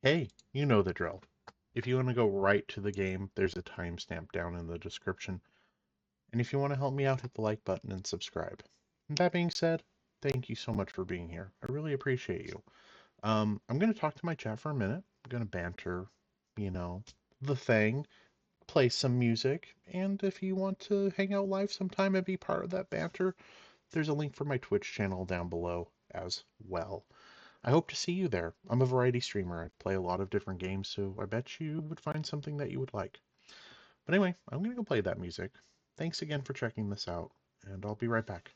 Hey, you know the drill. If you want to go right to the game, there's a timestamp down in the description. And if you want to help me out, hit the like button and subscribe. And that being said, thank you so much for being here. I really appreciate you. I'm going to talk to my chat for a minute. I'm going to banter, you know, the thing, play some music. And if you want to hang out live sometime and be part of that banter, there's a link for my Twitch channel down below as well. I hope to see you there. I'm a variety streamer. I play a lot of different games, so I bet you would find something that you would like. But anyway, I'm going to go play that music. Thanks again for checking this out, and I'll be right back.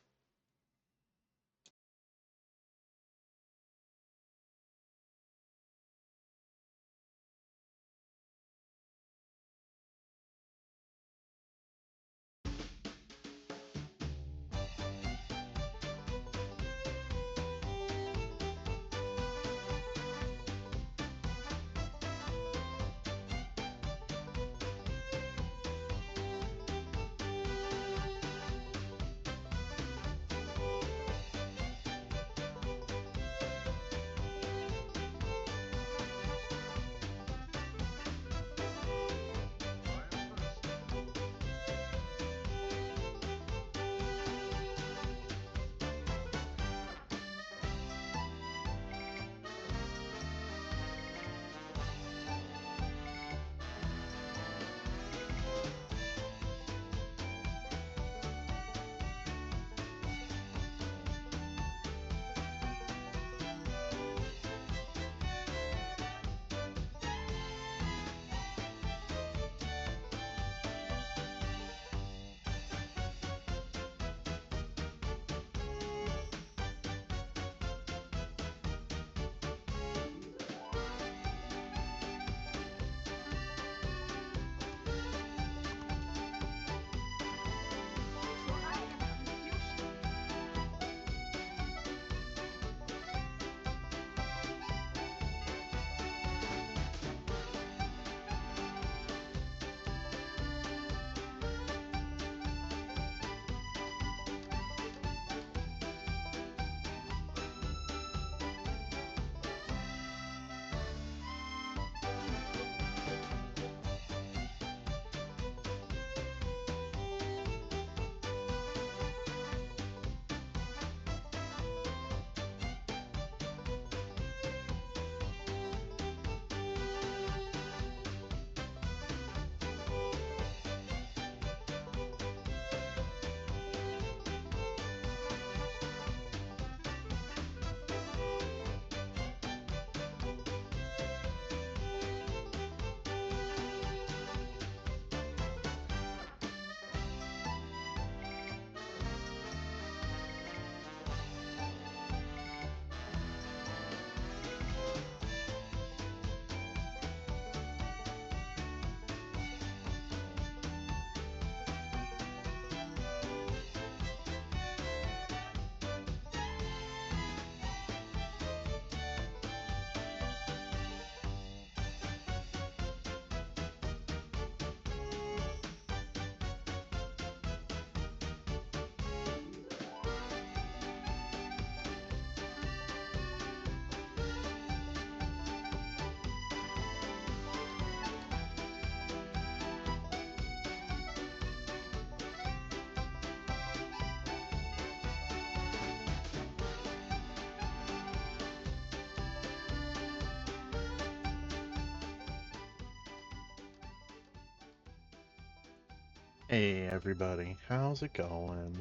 Hey everybody, how's it going?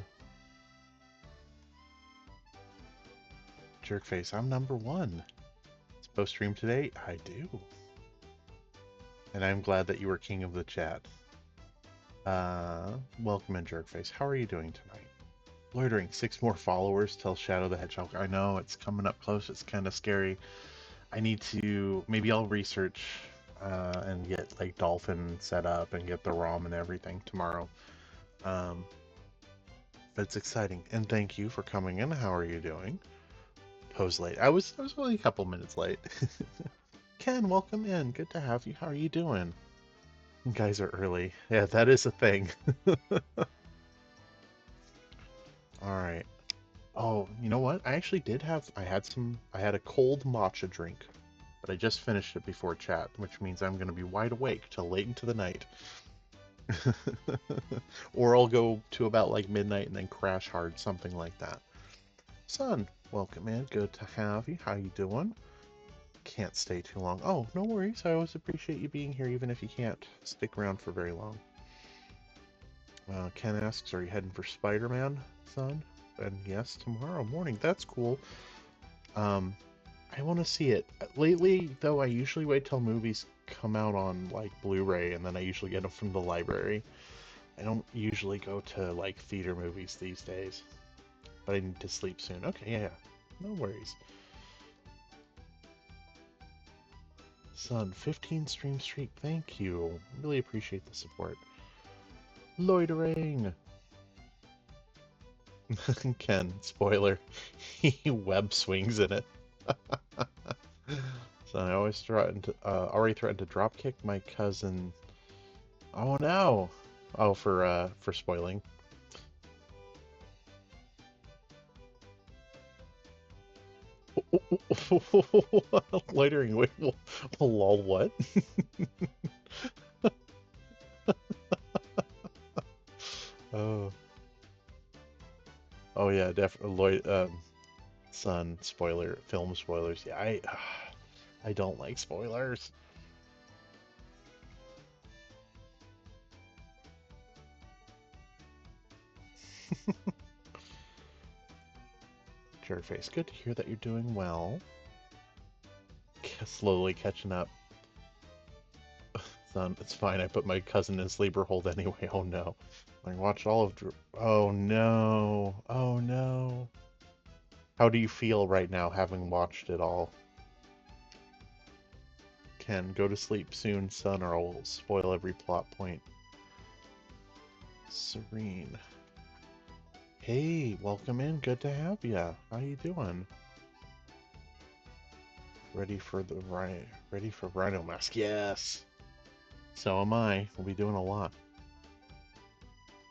Jerkface, I'm number one. Supposed to stream today? I do. And I'm glad that you were king of the chat. Welcome in Jerkface. How are you doing tonight? Loitering, 6 more followers till Shadow the Hedgehog. I know, it's coming up close, it's kind of scary. I need to, maybe I'll research and get like Dolphin set up and get the ROM and everything tomorrow. Um, but it's exciting. And thank you for coming in. How are you doing? Pose late. I was only a couple minutes late. Ken, welcome in. Good to have you. How are you doing? You guys are early. Yeah, that is a thing. All right. Oh, you know what? I actually did have I had a cold matcha drink but I just finished it before chat, which means I'm going to be wide awake till late into the night. Or I'll go to about like midnight and then crash hard, something like that. Son, welcome in. Good to have you. How you doing? Can't stay too long. Oh, no worries. I always appreciate you being here, even if you can't stick around for very long. Ken asks, are you heading for Spider-Man, son? And yes, tomorrow morning. That's cool. I want to see it. Lately, though, I usually wait till movies come out on, like, Blu-ray, and then I usually get them from the library. I don't usually go to, like, theater movies these days. But I need to sleep soon. Okay, yeah. No worries. Son, 15 stream streak, thank you. Really appreciate the support. Loitering! Ken, spoiler, he web swings in it. So I already threatened to drop kick my cousin. Oh no! Oh, for spoiling. Loitering, wait, lol, what? Oh. Oh yeah, definitely. Son, spoiler, film spoilers. Yeah, I don't like spoilers. Jerkface, good to hear that you're doing well. Slowly catching up. Son, it's fine. I put my cousin in sleeper hold anyway. Oh no. I watched all of. Oh no. Oh no. How do you feel right now, having watched it all? Ken, go to sleep soon, son, or I'll spoil every plot point. Serene. Hey, welcome in. Good to have ya. How you doing? Ready for Rhino Mask? Yes. So am I. We'll be doing a lot.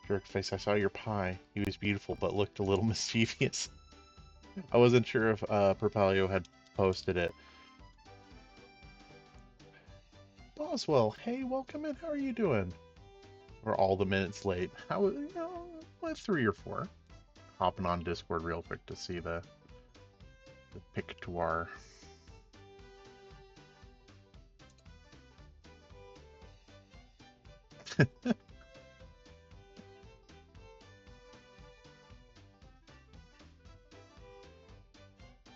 Jerkface, I saw your pie. He was beautiful, but looked a little mischievous. I wasn't sure if Propalio had posted it. Boswell, hey, welcome in. How are you doing? We're all the minutes late. How, like 3 or 4. Hopping on Discord real quick to see the pictoire.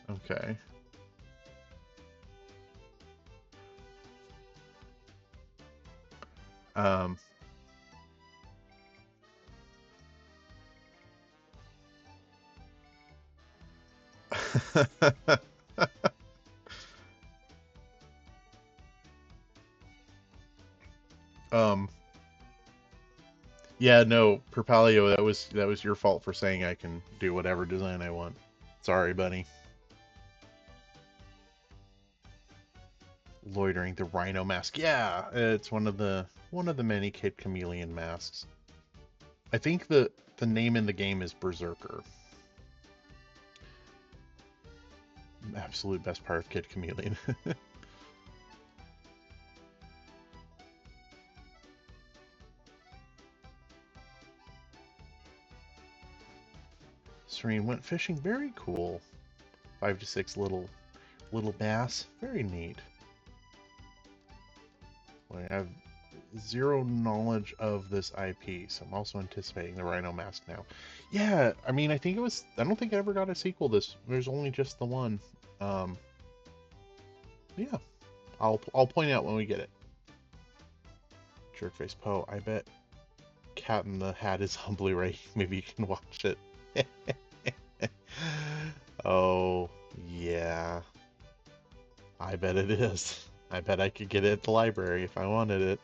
Okay. Um. um. Yeah, no, Propalio, that was your fault for saying I can do whatever design I want. Sorry, buddy. Loitering, the Rhino mask. Yeah, it's one of the many Kid Chameleon masks. I think the name in the game is Berserker. Absolute best part of Kid Chameleon. Serene went fishing. Very cool. 5 to 6 little bass. Very neat. I have zero knowledge of this IP, so I'm also anticipating the Rhino Mask now. Yeah, I mean, I don't think I ever got a sequel. There's only just the one. Yeah, I'll point out when we get it. Jerkface Poe, I bet Cat in the Hat is on Blu-ray. Maybe you can watch it. Oh, yeah. I bet it is. I bet I could get it at the library if I wanted it.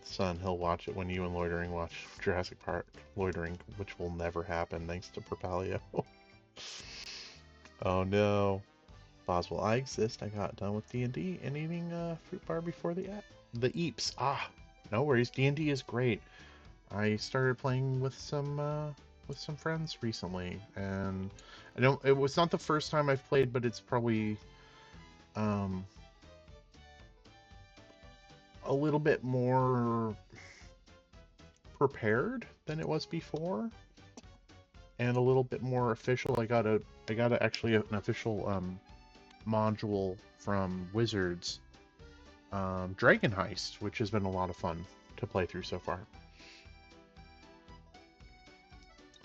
Son, he'll watch it when you and Loitering watch Jurassic Park Loitering, which will never happen thanks to Propalio. Oh no. Boswell, I exist. I got done with D&D and eating a fruit bar before the eeps. Ah, no worries. D&D is great. I started playing with some with some friends recently, and I don't. It was not the first time I've played, but it's probably um, a little bit more prepared than it was before, and a little bit more official. I got actually an official module from Wizards, Dragon Heist, which has been a lot of fun to play through so far.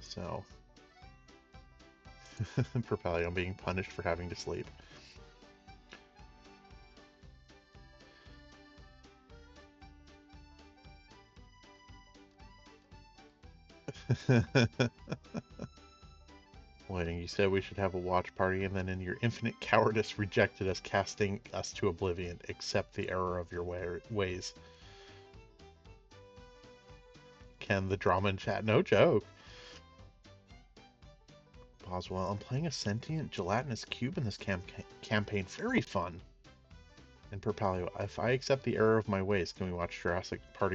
So, Propellion being punished for having to sleep. Waiting, you said we should have a watch party, and then in your infinite cowardice rejected us, casting us to oblivion. Accept the error of your ways. Ken, the drama in chat, no joke. Boswell, I'm playing a sentient gelatinous cube in this campaign. Very fun. And Perpalio, if I accept the error of my ways, can we watch Jurassic Park?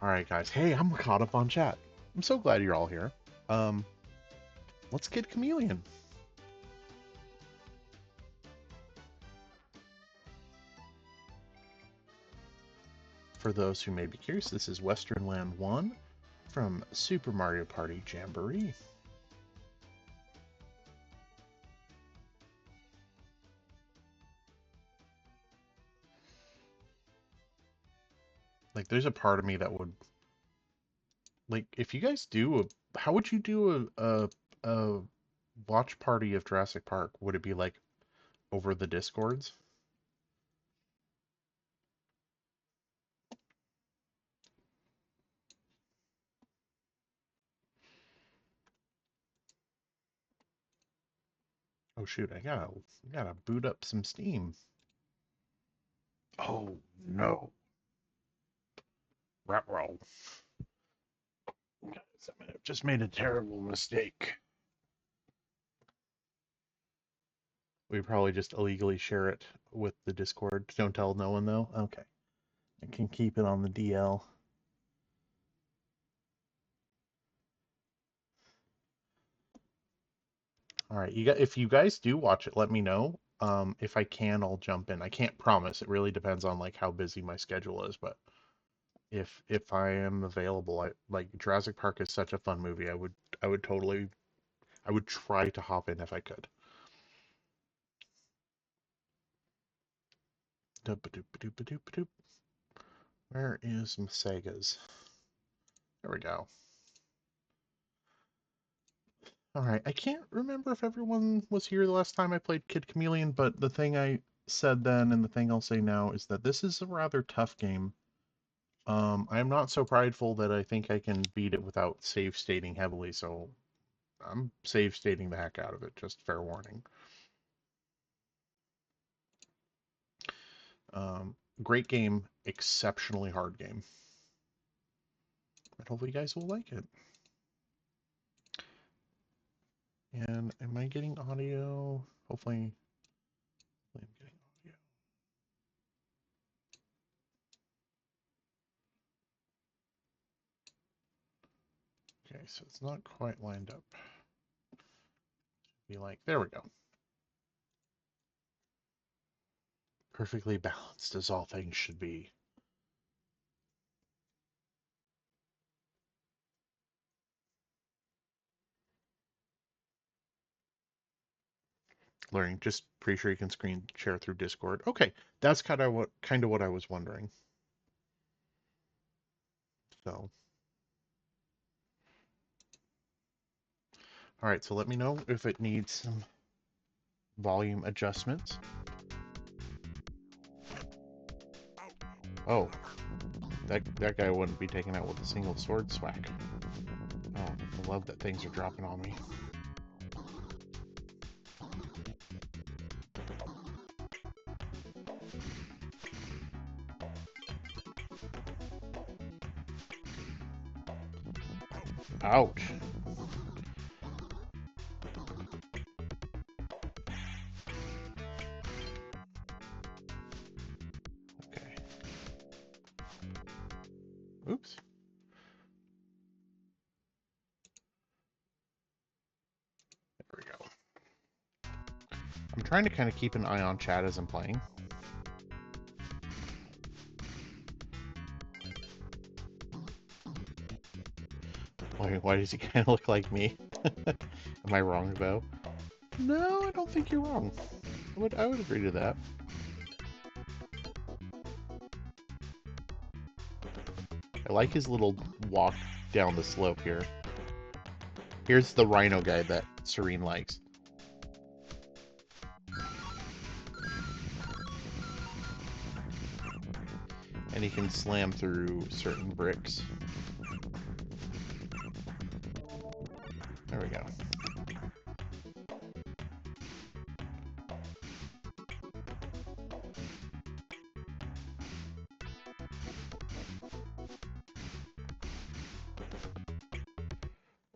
Alright, guys. Hey, I'm caught up on chat. I'm so glad you're all here. Let's Kid Chameleon. For those who may be curious, this is Western Land 1 from Super Mario Party Jamboree. Like, there's a part of me that would... Like, if you guys do how would you do a watch party of Jurassic Park? Would it be, like, over the Discords? Oh shoot, I gotta boot up some Steam. Oh no. Ruh-roh. Guys, I have just made a terrible mistake. We probably just illegally share it with the Discord. Don't tell no one though? Okay. I can keep it on the DL. Alright, if you guys do watch it, let me know. If I can, I'll jump in. I can't promise. It really depends on like how busy my schedule is, but if I am available, like Jurassic Park is such a fun movie. I would totally I would try to hop in if I could. Where is Sega's? There we go. Alright, I can't remember if everyone was here the last time I played Kid Chameleon, but the thing I said then and the thing I'll say now is that this is a rather tough game. I'm not so prideful that I think I can beat it without save stating heavily, so I'm save stating the heck out of it, just fair warning. Great game, exceptionally hard game. But hopefully you guys will like it. And am I getting audio? Hopefully I'm getting audio. Okay, so it's not quite lined up. Be like, there we go. Perfectly balanced as all things should be. Learning, just pretty sure you can screen share through Discord. Okay, that's kind of what I was wondering. So, all right. So let me know if it needs some volume adjustments. Oh, that guy wouldn't be taken out with a single sword swack. Oh, I love that things are dropping on me. Ouch. Okay. Oops. I'm trying to kind of keep an eye on chat as I'm playing. Why does he kind of look like me? Am I wrong, though? No, I don't think you're wrong. I would agree to that. I like his little walk down the slope here. Here's the rhino guy that Serene likes. And he can slam through certain bricks. There we go.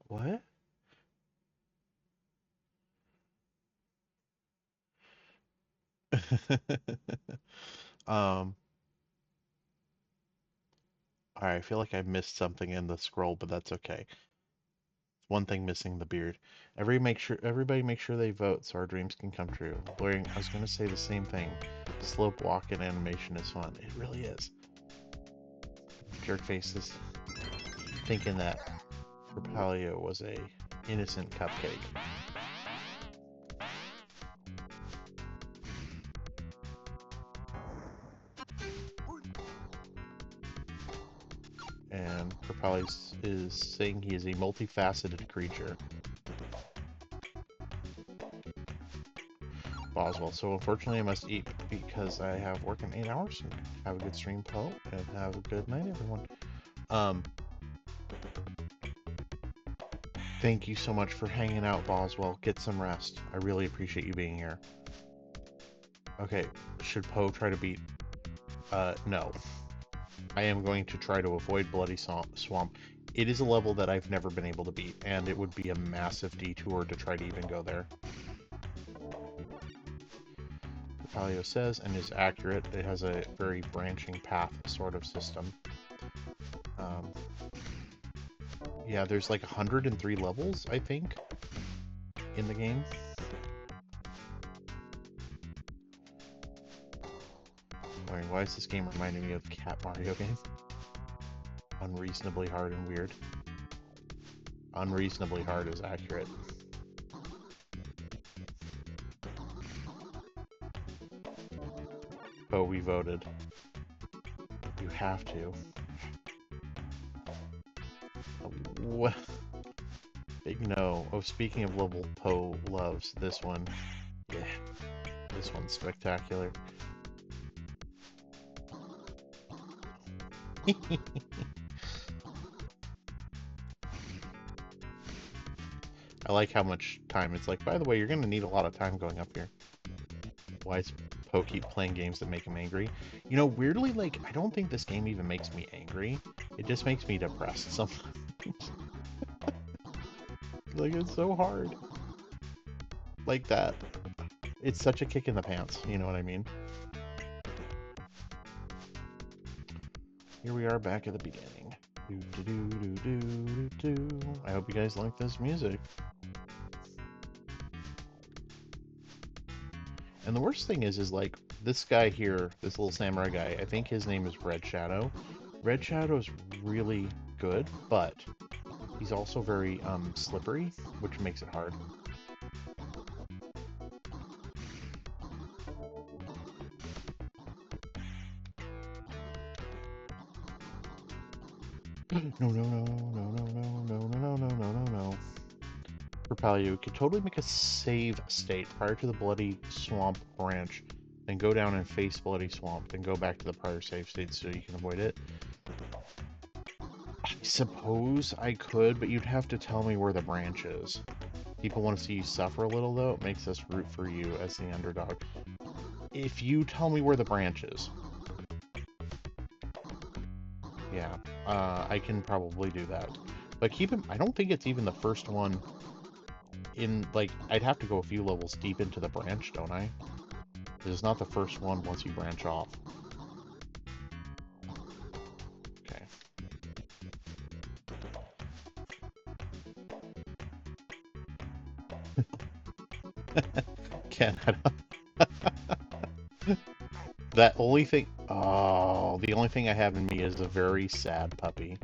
What? Alright, I feel like I missed something in the scroll, but that's okay. One thing missing, the beard. Everybody make sure they vote so our dreams can come true. Blaring, I was gonna say the same thing. Slope walk and animation is fun. It really is. Jerk faces. Thinking that Propalio was a innocent cupcake. And Propalio is saying he is a multifaceted creature. Boswell. So unfortunately I must eat because I have work in 8 hours. And have a good stream, Poe, and have a good night, everyone. Thank you so much for hanging out, Boswell. Get some rest. I really appreciate you being here. Okay, should Poe try to beat... no. I am going to try to avoid Bloody Swamp. It is a level that I've never been able to beat, and it would be a massive detour to try to even go there. Palio says, and is accurate, it has a very branching path sort of system. Yeah, there's like 103 levels, I think, in the game. Alright, why is this game reminding me of Cat Mario game? Unreasonably hard and weird. Unreasonably hard is accurate. Oh, we voted. You have to. What? Big no. Oh, speaking of level Poe loves, this one. Yeah. This one's spectacular. I like how much time it's like, by the way, you're going to need a lot of time going up here. Why does Poe keep playing games that make him angry? You know, weirdly, like, I don't think this game even makes me angry. It just makes me depressed sometimes. Like, it's so hard. Like that. It's such a kick in the pants, you know what I mean? Here we are back at the beginning. I hope you guys like this music. And the worst thing is like, this guy here, this little samurai guy, I think his name is Red Shadow. Red Shadow is really good, but he's also very slippery, which makes it hard. No. Propalio could totally make a save state prior to the Bloody Swamp branch, then go down and face Bloody Swamp, then go back to the prior save state so you can avoid it. I suppose I could, but you'd have to tell me where the branch is. People want to see you suffer a little, though. It makes us root for you as the underdog. If you tell me where the branch is... Yeah, I can probably do that. But I don't think it's even the first one in, like, I'd have to go a few levels deep into the branch, don't I? Because it's not the first one once you branch off. Okay. Can't. That only thing. Oh, the only thing I have in me is a very sad puppy.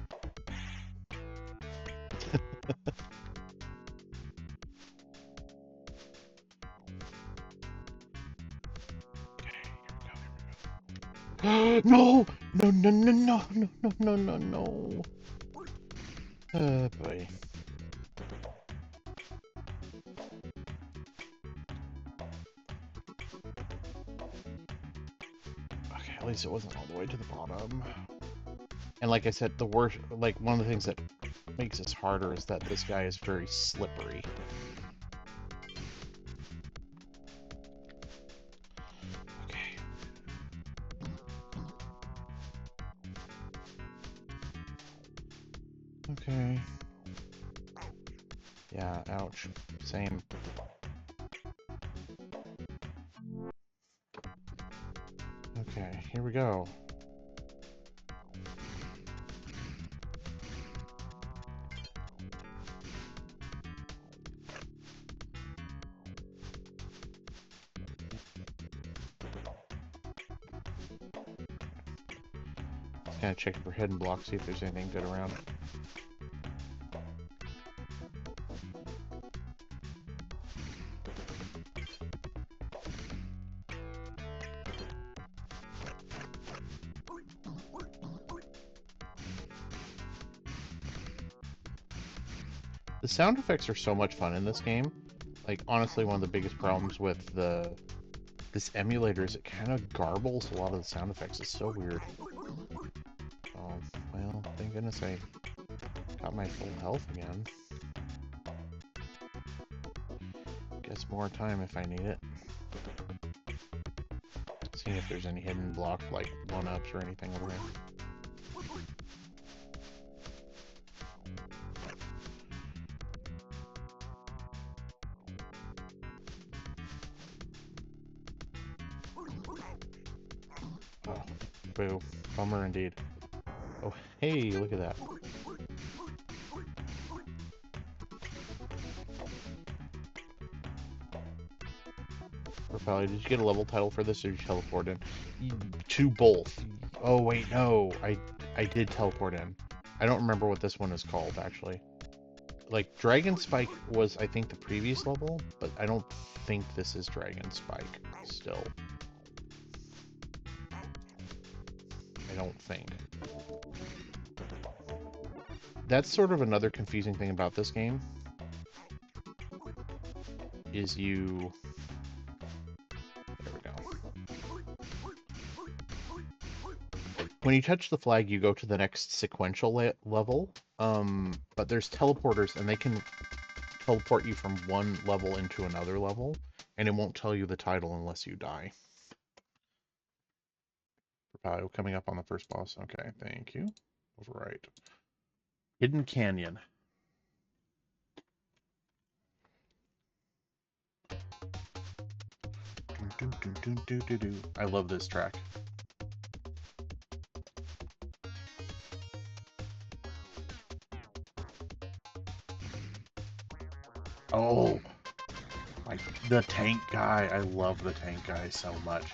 No! No! No! No! No! No! No! No! No! No! Oh boy. Okay, at least it wasn't all the way to the bottom. And like I said, the worst, like one of the things that makes this harder is that this guy is very slippery. Okay. Okay. Yeah, ouch. Same. Okay, here we go. Just kind of checking for hidden blocks, see if there's anything good around. The sound effects are so much fun in this game. Like, honestly, one of the biggest problems with this emulator is it kind of garbles a lot of the sound effects. It's so weird. Oh, well, thank goodness I got my full health again. Guess more time if I need it. Seeing if there's any hidden block, like one-ups or anything over here. Oh, boo. Bummer indeed. Oh, hey, look at that. Propelli, did you get a level title for this or did you teleport in? To both. Oh, wait, no. I did teleport in. I don't remember what this one is called, actually. Like, Dragon Spike was, I think, the previous level, but I don't think this is Dragon Spike still. I don't think. That's sort of another confusing thing about this game. Is you... There we go. When you touch the flag, you go to the next sequential level. But there's teleporters, and they can teleport you from one level into another level, and it won't tell you the title unless you die. Coming up on the first boss. Okay, thank you. Overwrite. Hidden Canyon. I love this track. Oh, like the tank guy. I love the tank guy so much.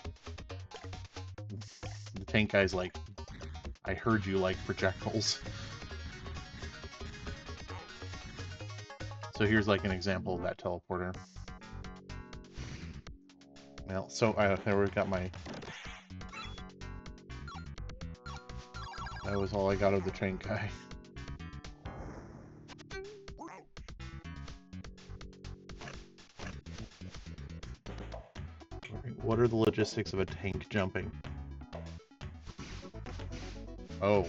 The tank guy's like, I heard you like projectiles. So here's like an example of that teleporter. Well, so there we got my... That was all I got of the tank guy. What are the logistics of a tank jumping? Oh,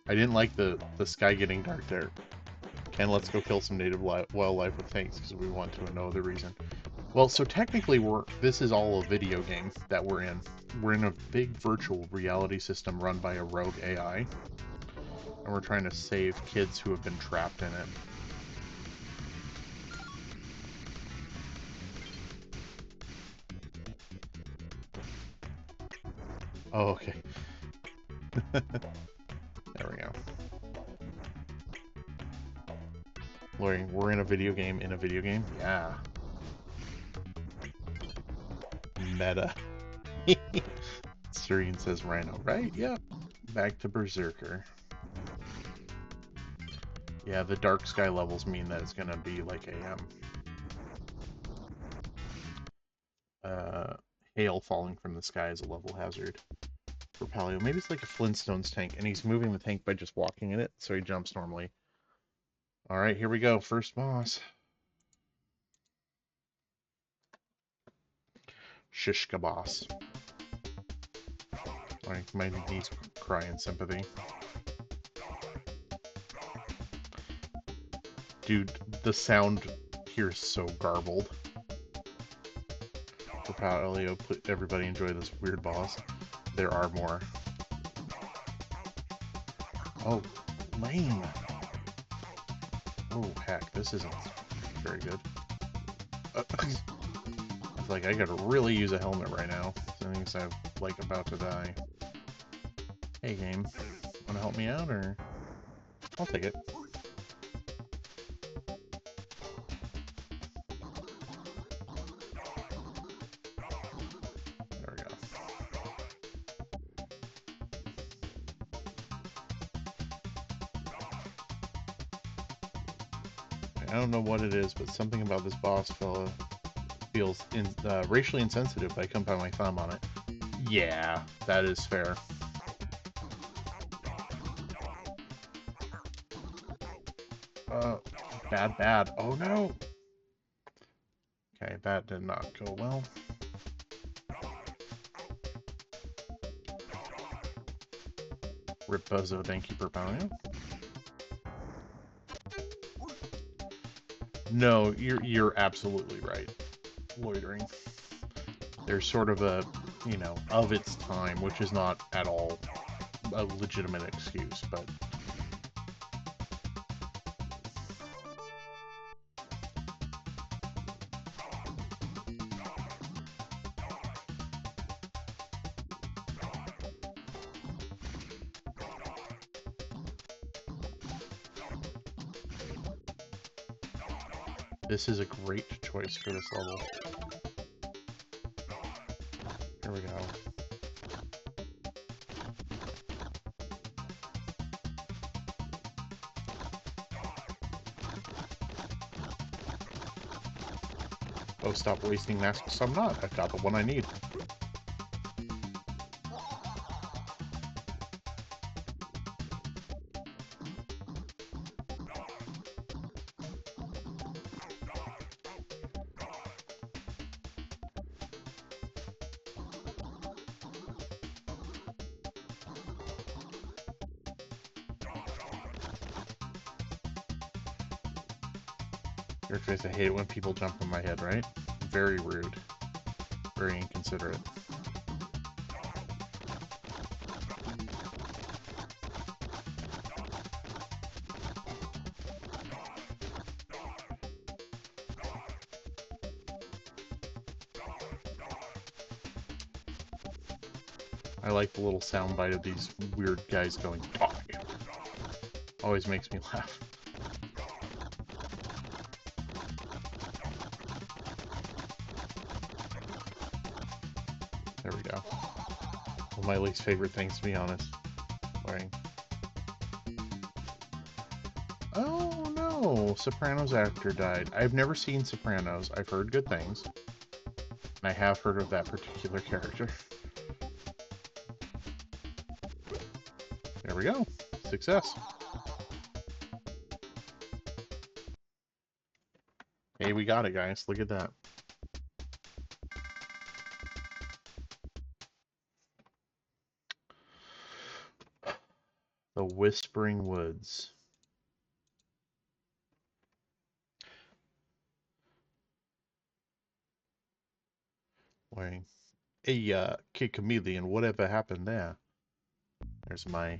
I didn't like the sky getting dark there. Ken, let's go kill some native wildlife with tanks because we want to know the reason. Well, so technically this is all a video game that we're in. We're in a big virtual reality system run by a rogue AI. And we're trying to save kids who have been trapped in it. Oh, okay. There we go. Lori, we're in a video game in a video game? Yeah. Meta. Serene says Rhino, right? Yep. Back to Berserker. Yeah, the dark sky levels mean that it's gonna be like hail falling from the sky is a level hazard for Paleo. Maybe it's like a Flintstones tank, and he's moving the tank by just walking in it, so he jumps normally. Alright, here we go. First boss. Shishka boss. My knees cry in sympathy. Dude, the sound here is so garbled. For Paleo, everybody enjoy this weird boss. There are more. Oh, lame. Oh, heck, this isn't very good. It's like, I gotta really use a helmet right now. Since I'm, like, about to die. Hey, game. Wanna help me out, or...? I'll take it. There we go. I don't know what it is, but something about this boss fella feels racially insensitive, but I couldn't put my thumb on it. Yeah, that is fair. Bad. Oh no! Okay, that did not go well. Rip Buzzo, thank you for pounding. No, you're absolutely right. Loitering. There's sort of a, you know, of its time, which is not at all a legitimate excuse, but... This is a great choice for this level. Here we go. Oh, stop wasting masks. I'm not. I've got the one I need. Your face, I hate it when people jump on my head, right? Very rude. Very inconsiderate. I like the little soundbite of these weird guys going, "Die." Always makes me laugh. There we go. One of my least favorite things, to be honest. Wearing. Oh no! Sopranos actor died. I've never seen Sopranos. I've heard good things. And I have heard of that particular character. There we go. Success. Hey, we got it, guys. Look at that. The Whispering Woods. Wearing. Hey, Kid Chameleon, whatever happened there? There's my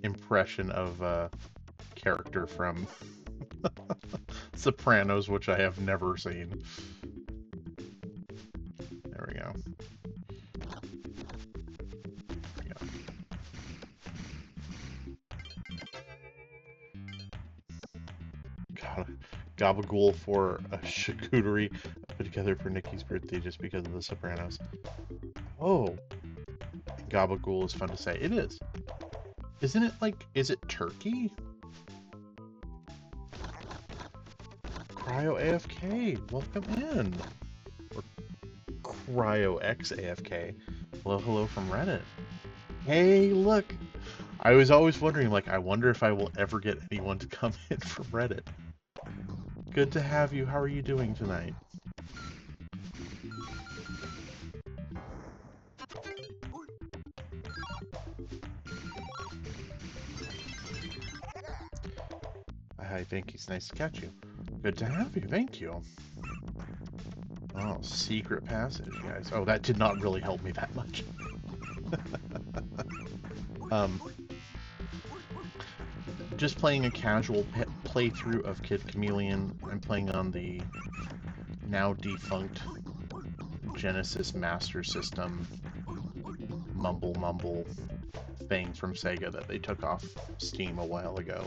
impression of a character from Sopranos, which I have never seen. There we go. God, Gabagool for a charcuterie put together for Nikki's birthday just because of The Sopranos. Oh, gabagool is fun to say. It is. Isn't it like, is it turkey? Cryo AFK, welcome in. Or Cryo X AFK. Hello from Reddit. Hey, look. I was always wondering, like, I wonder if I will ever get anyone to come in from Reddit. Good to have you. How are you doing tonight? Hi, thank you. It's nice to catch you. Good to have you. Thank you. Oh, secret passage, guys. Oh, that did not really help me that much. Just playing a casual playthrough of Kid Chameleon. I'm playing on the now defunct Genesis Master System mumble thing from Sega that they took off Steam a while ago.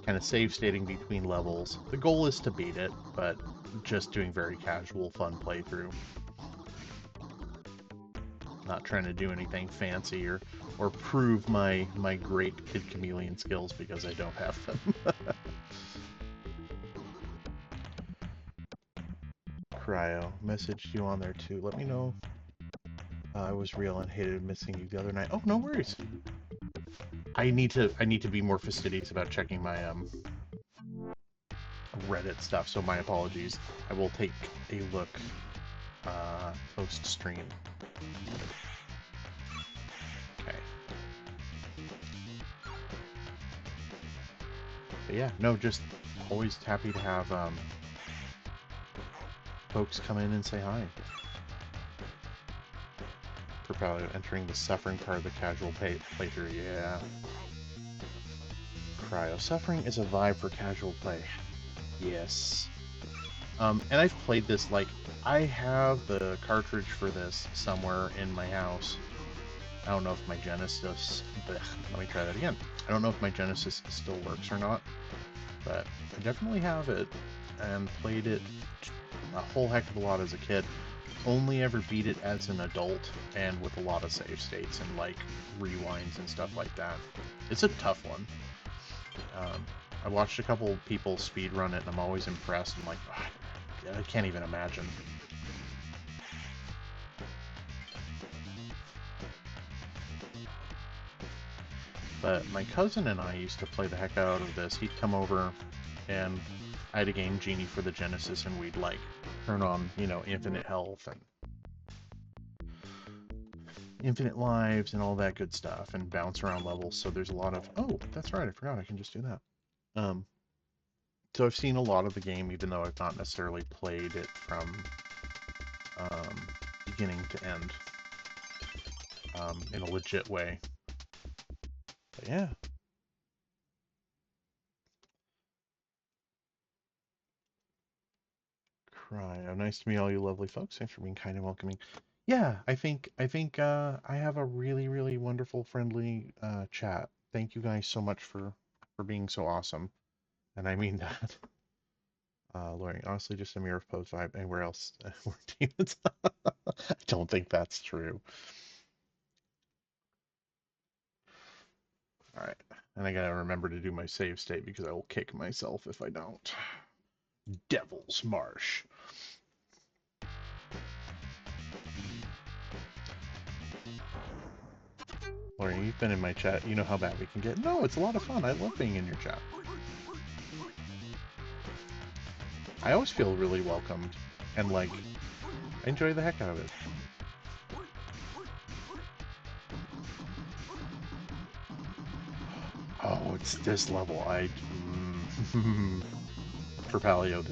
Kind of save stating between levels. The goal is to beat it, but just doing very casual, fun playthrough. Not trying to do anything fancy or prove my great Kid Chameleon skills because I don't have them. Cryo, messaged you on there too. Let me know. I was real and hated missing you the other night. Oh, no worries. I need to be more fastidious about checking my Reddit stuff, so my apologies. I will take a look post stream. Okay. But yeah, no, just always happy to have folks come in and say hi. Probably entering the suffering part of the casual playthrough, yeah. Cryo. Suffering is a vibe for casual play. Yes. And I've played this, like, I have the cartridge for this somewhere in my house. I don't know if my Genesis... Let me try that again. I don't know if my Genesis still works or not, but I definitely have it, and played it a whole heck of a lot as a kid. Only ever beat it as an adult, and with a lot of save states and, like, rewinds and stuff like that. It's a tough one. I watched a couple people speedrun it, and I'm always impressed. I'm like, oh, I can't even imagine. But my cousin and I used to play the heck out of this. He'd come over, and I had a Game Genie for the Genesis, and we'd, like, turn on, you know, infinite health and infinite lives and all that good stuff, and bounce around levels. So there's a lot of... Oh, that's right, I forgot I can just do that. So I've seen a lot of the game, even though I've not necessarily played it from beginning to end in a legit way. But yeah. Cryo. Nice to meet all you lovely folks. Thanks for being kind and welcoming. Yeah, I think I have a really, really wonderful, friendly chat. Thank you guys so much for being so awesome. And I mean that. Lori, honestly, just a mirror of Poe's vibe. Anywhere else, we're demons. I don't think that's true. All right, and I gotta remember to do my save state because I will kick myself if I don't. Devil's Marsh. Lori, you've been in my chat. You know how bad we can get. No, it's a lot of fun. I love being in your chat. I always feel really welcomed, and, like, I enjoy the heck out of it. Oh, it's this level. For Paleo,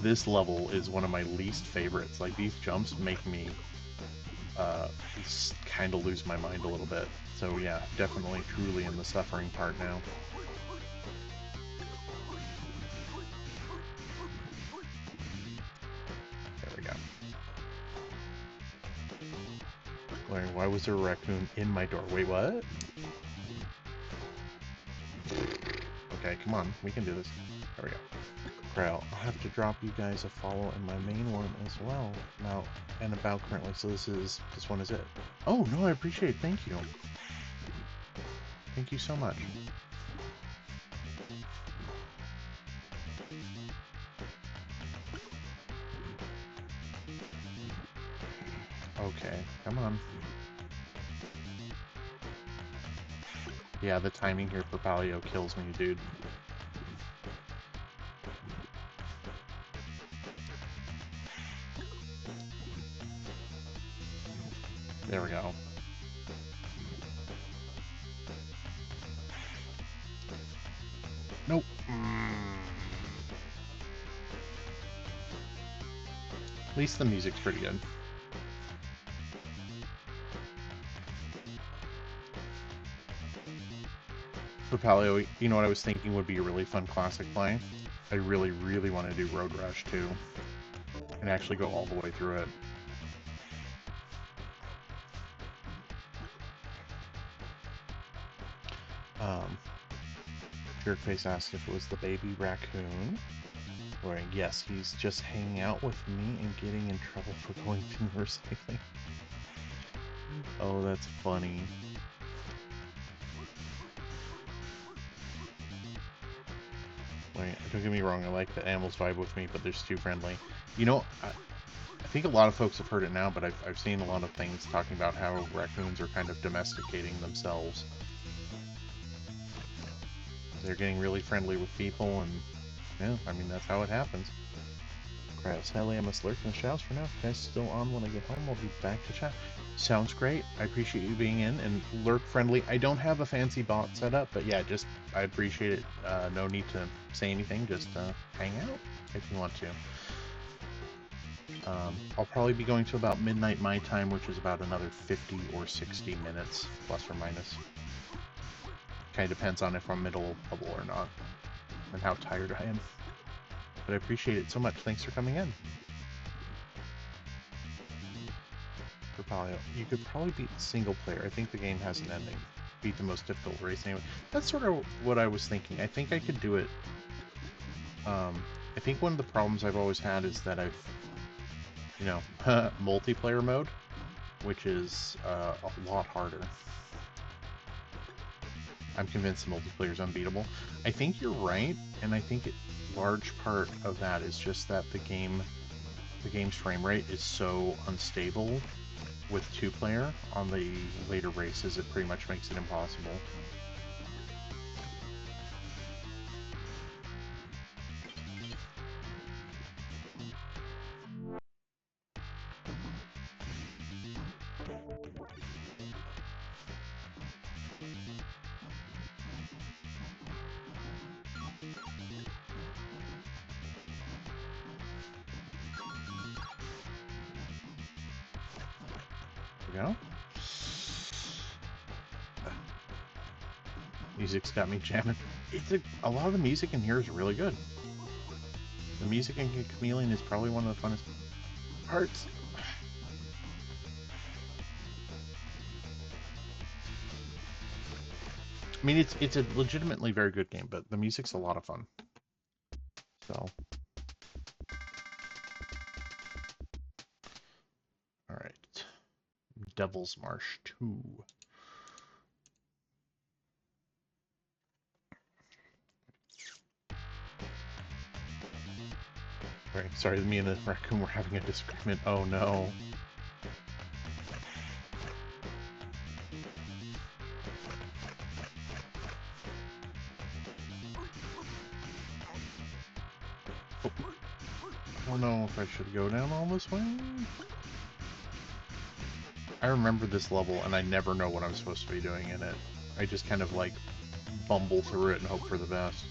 this level is one of my least favorites. Like, these jumps make me kind of lose my mind a little bit. So yeah, definitely truly in the suffering part now. There we go. Larry, why was there a raccoon in my door? Wait, what? Okay, come on, we can do this. There we go. I'll have to drop you guys a follow in my main one as well. Now and about currently. So this one is it. Oh no, I appreciate it. Thank you. Thank you so much. Okay, come on. Yeah, the timing here for Palio kills me, dude. There we go. Nope. At least the music's pretty good. For Palio, you know what I was thinking would be a really fun classic play? I really, really want to do Road Rush 2 and actually go all the way through it. Jerkface asked if it was the baby raccoon. Or yes, he's just hanging out with me and getting in trouble for going through recycling. Oh, that's funny. Like, don't get me wrong, I like that animals vibe with me, but they're just too friendly. You know, I think a lot of folks have heard it now, but I've seen a lot of things talking about how raccoons are kind of domesticating themselves. They're getting really friendly with people, and yeah, I mean, that's how it happens. Alright, sadly I must lurk in the shadows for now. If you guys still on when I get home, I'll be back to chat. Sounds great. I appreciate you being in, and lurk friendly. I don't have a fancy bot set up, but yeah, just, I appreciate it. No need to say anything, just hang out if you want to. I'll probably be going to about midnight my time, which is about another 50 or 60 minutes, plus or minus. Kind of depends on if I'm middle level or not, and how tired I am. But I appreciate it so much. Thanks for coming in. For Palio, you could probably beat single player. I think the game has an ending. Beat the most difficult race anyway. That's sort of what I was thinking. I think I could do it. I think one of the problems I've always had is that I've, you know, multiplayer mode, which is a lot harder. I'm convinced the multiplayer is unbeatable. I think you're right, and I think large part of that is just that the game's frame rate is so unstable with 2-player on the later races, it pretty much makes it impossible. There we go. Music's got me jamming. A lot of the music in here is really good. The music in Kid Chameleon is probably one of the funnest parts. I mean, it's a legitimately very good game, but the music's a lot of fun. So, all right, Devil's Marsh 2. Sorry, me and the raccoon were having a disagreement. Oh no. Oh. I don't know if I should go down all this way. I remember this level and I never know what I'm supposed to be doing in it. I just kind of like bumble through it and hope for the best.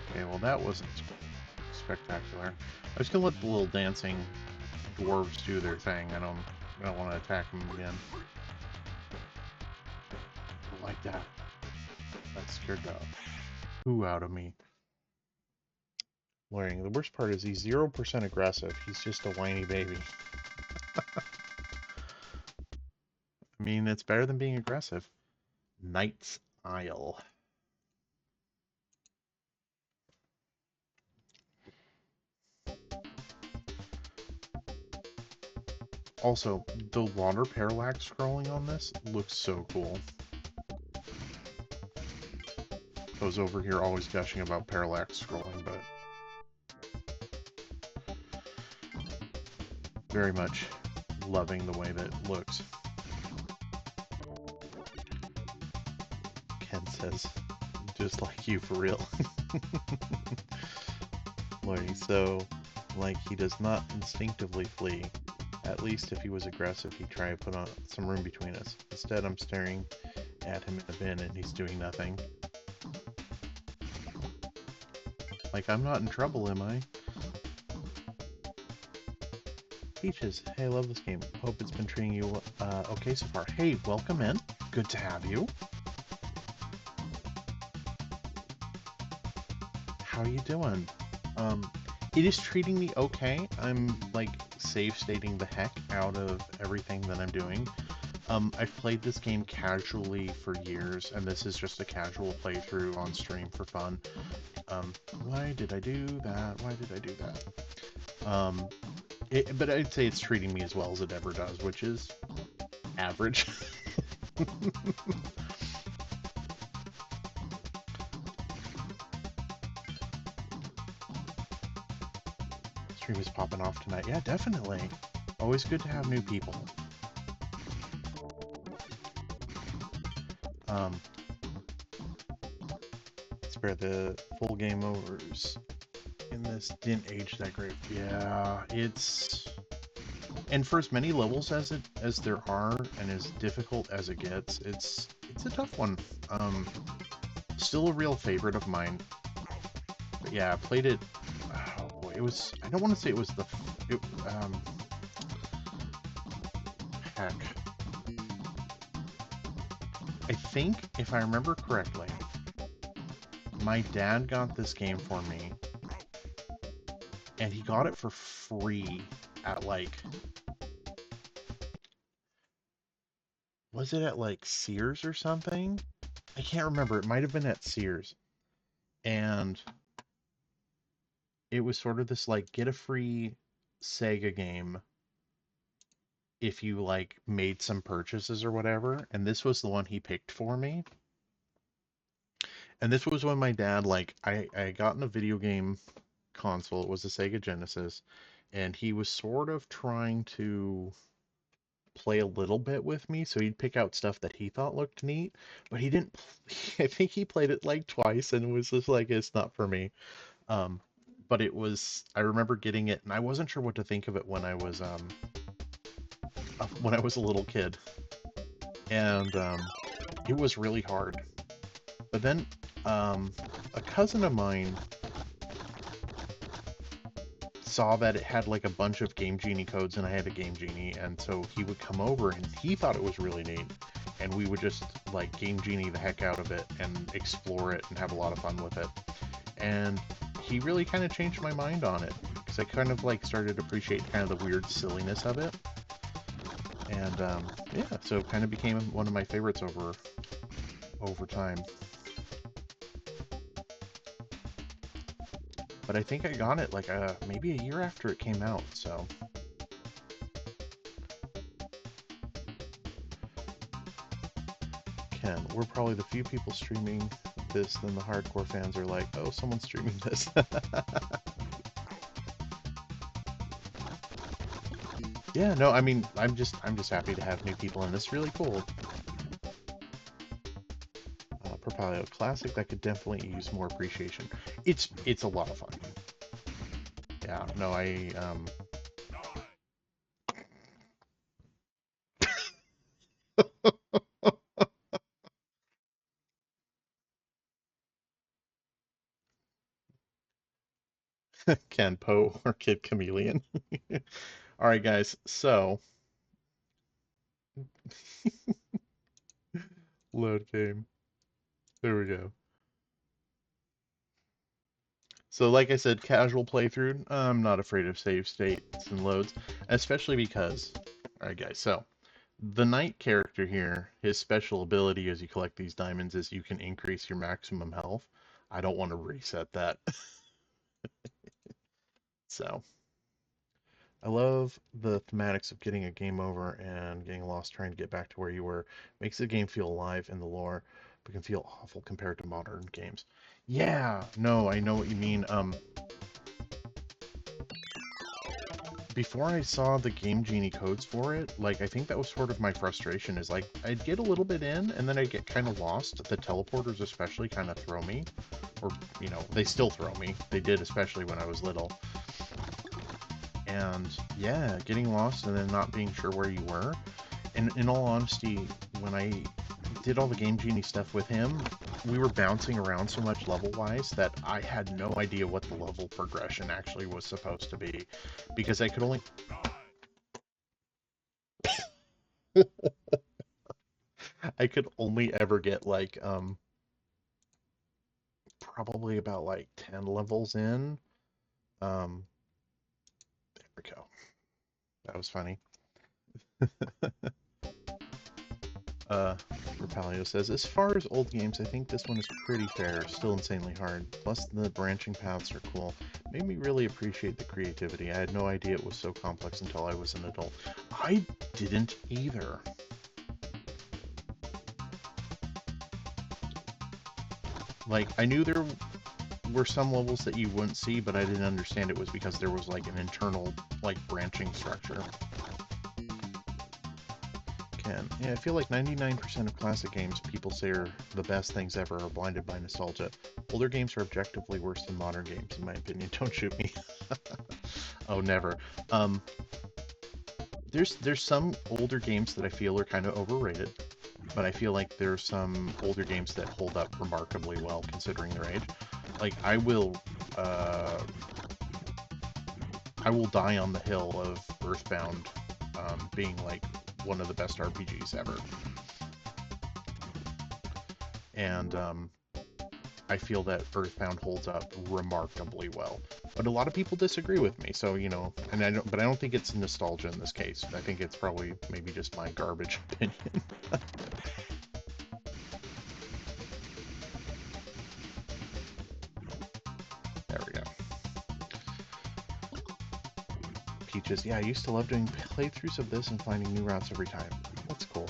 Okay, well that wasn't spectacular. I was gonna let the little dancing dwarves do their thing. I don't want to attack them again. Like Yeah, that scared the poo out of me. Learning. The worst part is he's 0% aggressive. He's just a whiny baby. I mean, it's better than being aggressive. Knight's Isle. Also, the water parallax scrolling on this looks so cool. I was over here always gushing about parallax scrolling, but very much loving the way that it looks. Ken says, just like you for real. Larry, so, like, he does not instinctively flee. At least if he was aggressive, he'd try to put on some room between us. Instead, I'm staring at him in the bin and he's doing nothing. Like, I'm not in trouble, am I? Peaches, hey, I love this game. Hope it's been treating you okay so far. Hey, welcome in. Good to have you. How you doing? It is treating me okay. I'm, like, save stating the heck out of everything that I'm doing. I've played this game casually for years, and this is just a casual playthrough on stream for fun. Why did I do that? Why did I do that? But I'd say it's treating me as well as it ever does, which is average. Stream is popping off tonight. Yeah, definitely. Always good to have new people. Spare the full game overs. And this didn't age that great. Yeah, it's... And for as many levels as there are, and as difficult as it gets, it's a tough one. Still a real favorite of mine. But yeah, I played it... Oh boy, it was... I don't want to say it was the... heck. I think, if I remember correctly, my dad got this game for me, and he got it for free at, like... Was it at, like, Sears or something? I can't remember. It might have been at Sears. And it was sort of this, like, get a free Sega game if you, like, made some purchases or whatever. And this was the one he picked for me. And this was when my dad, like, I got in a video game console. It was a Sega Genesis. And he was sort of trying to play a little bit with me, so he'd pick out stuff that he thought looked neat, but he didn't. I think he played it like twice and was just like, it's not for me. Um, but it was. I remember getting it, and I wasn't sure what to think of it when I was a little kid, and it was really hard. But then a cousin of mine saw that it had like a bunch of Game Genie codes and I had a Game Genie, and so he would come over and he thought it was really neat, and we would just like Game Genie the heck out of it and explore it and have a lot of fun with it. And he really kind of changed my mind on it, because I kind of like started to appreciate kind of the weird silliness of it. And yeah, so it kind of became one of my favorites over time. But I think I got it like maybe a year after it came out, so. Ken, we're probably the few people streaming this, then the hardcore fans are like, oh, someone's streaming this. Yeah, no, I mean, I'm just happy to have new people in this. Really cool. Propelio Classic, that could definitely use more appreciation. It's a lot of fun. Yeah, no, Ken Poe or Kid Chameleon. All right, guys, so Load game. There we go. So like I said, casual playthrough, I'm not afraid of save states and loads, especially because, alright guys, so the knight character here, his special ability as you collect these diamonds is you can increase your maximum health. I don't want to reset that. So I love the thematics of getting a game over and getting lost trying to get back to where you were. Makes the game feel alive in the lore, but can feel awful compared to modern games. Yeah, no, I know what you mean. Before I saw the Game Genie codes for it, like, I think that was sort of my frustration, is like, I'd get a little bit in, and then I'd get kind of lost. The teleporters especially kind of throw me. Or, you know, they still throw me. They did, especially when I was little. And, yeah, getting lost and then not being sure where you were. And in all honesty, when I did all the Game Genie stuff with him, we were bouncing around so much level-wise that I had no idea what the level progression actually was supposed to be. Because I could only... I could only ever get, like, probably about, like, 10 levels in. There we go. That was funny. Rapalio says, as far as old games, I think this one is pretty fair, still insanely hard. Plus, the branching paths are cool. Made me really appreciate the creativity. I had no idea it was so complex until I was an adult. I didn't either. Like, I knew there were some levels that you wouldn't see, but I didn't understand it was because there was, like, an internal, like, branching structure. Yeah, I feel like 99% of classic games people say are the best things ever are blinded by nostalgia. Older games are objectively worse than modern games, in my opinion. Don't shoot me. Oh, never. Um, there's some older games that I feel are kind of overrated, but I feel like there's some older games that hold up remarkably well considering their age. Like uh, I will die on the hill of Earthbound being like one of the best RPGs ever. And I feel that Earthbound holds up remarkably well. But a lot of people disagree with me, so you know, and I don't think it's nostalgia in this case. I think it's probably maybe just my garbage opinion. There we go. Peaches, yeah, I used to love doing playthroughs of this and finding new routes every time. That's cool.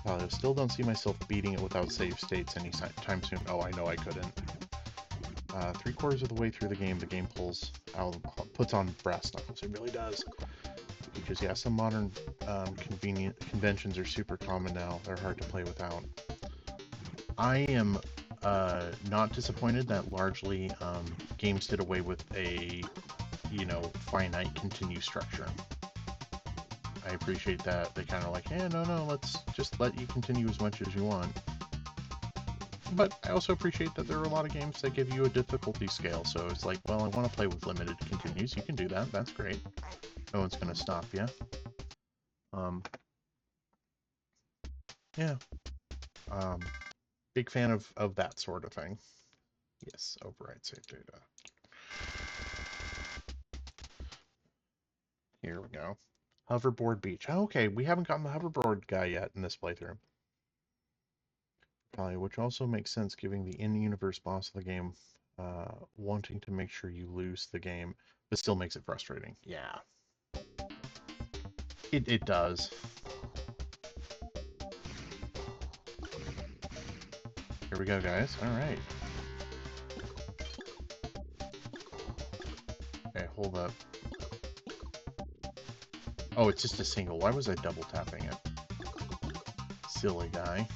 I still don't see myself beating it without save states anytime soon. Oh, I know I couldn't. 3/4 of the way through the game pulls out, puts on brass knuckles. It really does. Because yeah, some modern conventions are super common now. They're hard to play without. I am not disappointed that largely games did away with a, you know, finite continue structure. I appreciate that. They kind of like, yeah, no, let's just let you continue as much as you want. But I also appreciate that there are a lot of games that give you a difficulty scale, so it's like, well, I want to play with limited continues. You can do that. That's great. No one's going to stop you. Yeah. Big fan of that sort of thing. Yes, override save data. Here we go. Hoverboard Beach. Oh, okay, we haven't gotten the hoverboard guy yet in this playthrough. Probably, which also makes sense given the in-universe boss of the game wanting to make sure you lose the game, but still makes it frustrating. Yeah. It does. Here we go, guys. Alright. Okay, hold up. Oh, it's just a single. Why was I double tapping it? Silly guy.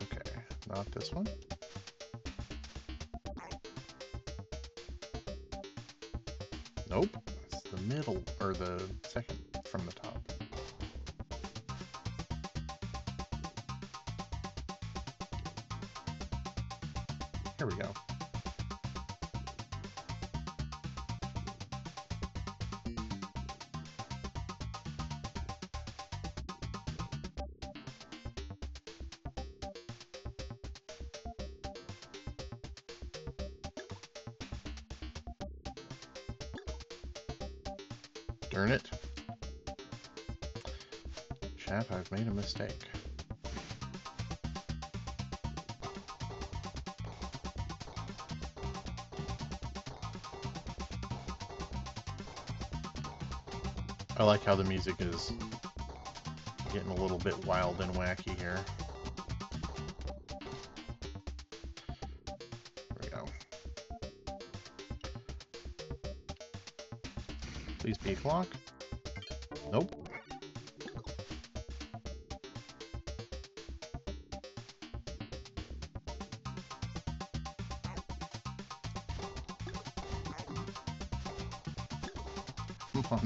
Okay, not this one. Nope. It's the middle, or the second from the top. There we go. Darn it. Chap, I've made a mistake. I like how the music is getting a little bit wild and wacky here. There we go. Please be clock. Nope.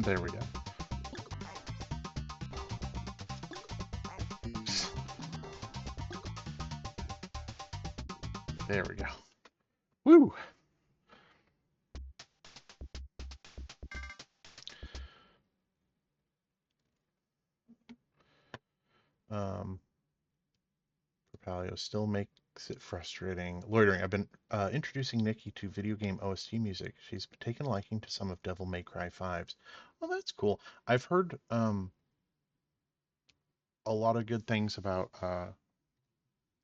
There we go. There we go. Woo! Propalio still makes it frustrating. Loitering. I've been introducing Nikki to video game OST music. She's taken a liking to some of Devil May Cry 5's. Well, that's cool. I've heard a lot of good things about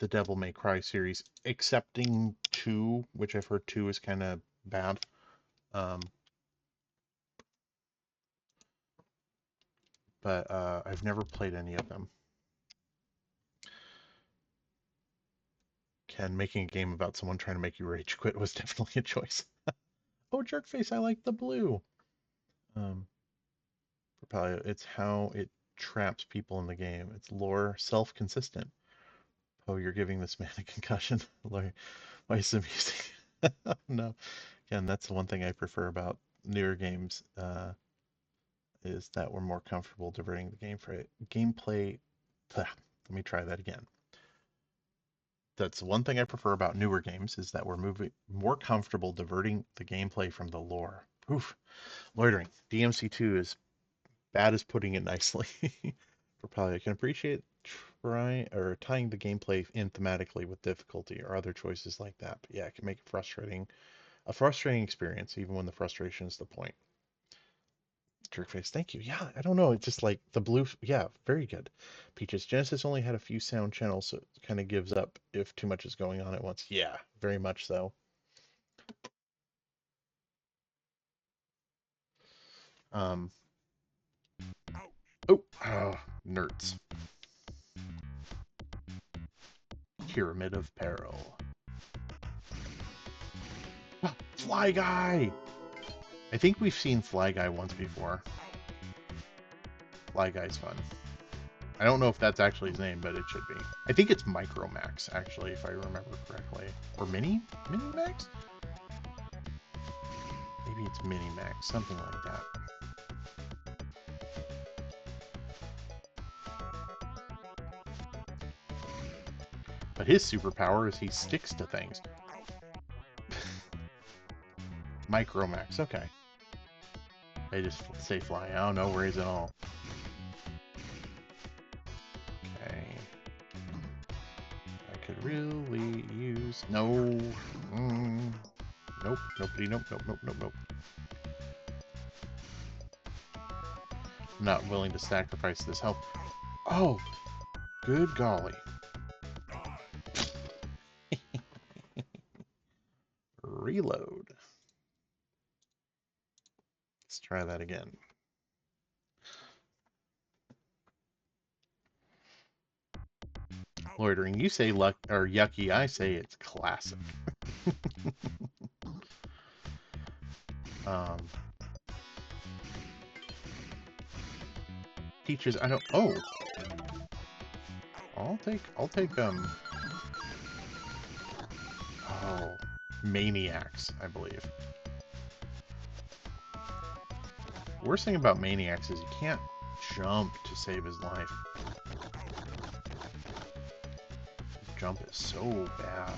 the Devil May Cry series, excepting 2, which I've heard 2 is kind of bad. But I've never played any of them. Ken, making a game about someone trying to make you rage quit was definitely a choice. Oh, jerkface, I like the blue. Propelio, it's how it traps people in the game. It's lore, self-consistent. Oh, you're giving this man a concussion. Why is the music? No. Again, that's the one thing I prefer about newer games, is that we're more comfortable diverting the gameplay. Let me try that again. That's the one thing I prefer about newer games, is that we're more comfortable diverting the gameplay from the lore. Oof. Loitering. DMC2 is bad as putting it nicely. Probably I can appreciate tying the gameplay in thematically with difficulty or other choices like that. But yeah, it can make it a frustrating experience, even when the frustration is the point. Jerkface, thank you. Yeah, I don't know. It's just like the blue. Yeah, very good. Peaches, Genesis only had a few sound channels, so it kind of gives up if too much is going on at once. Yeah, very much so. Oh, nerds. Pyramid of Peril. Fly Guy! I think we've seen Fly Guy once before. Fly Guy's fun. I don't know if that's actually his name, but it should be. I think it's Micromax, actually, if I remember correctly. Or Minimax? Maybe it's Minimax, something like that. But his superpower is he sticks to things. Micromax, okay. They just say fly. I don't know where he's at all. Okay. I could really use... No. Nope. Nobody. Nope. I'm not willing to sacrifice this health. Oh! Good golly. Reload. Let's try that again. Loitering, you say luck or yucky, I say it's classic. Teachers, I don't. Oh, I'll take. Oh, Maniacs, I believe. Worst thing about Maniacs is you can't jump to save his life. Jump is so bad.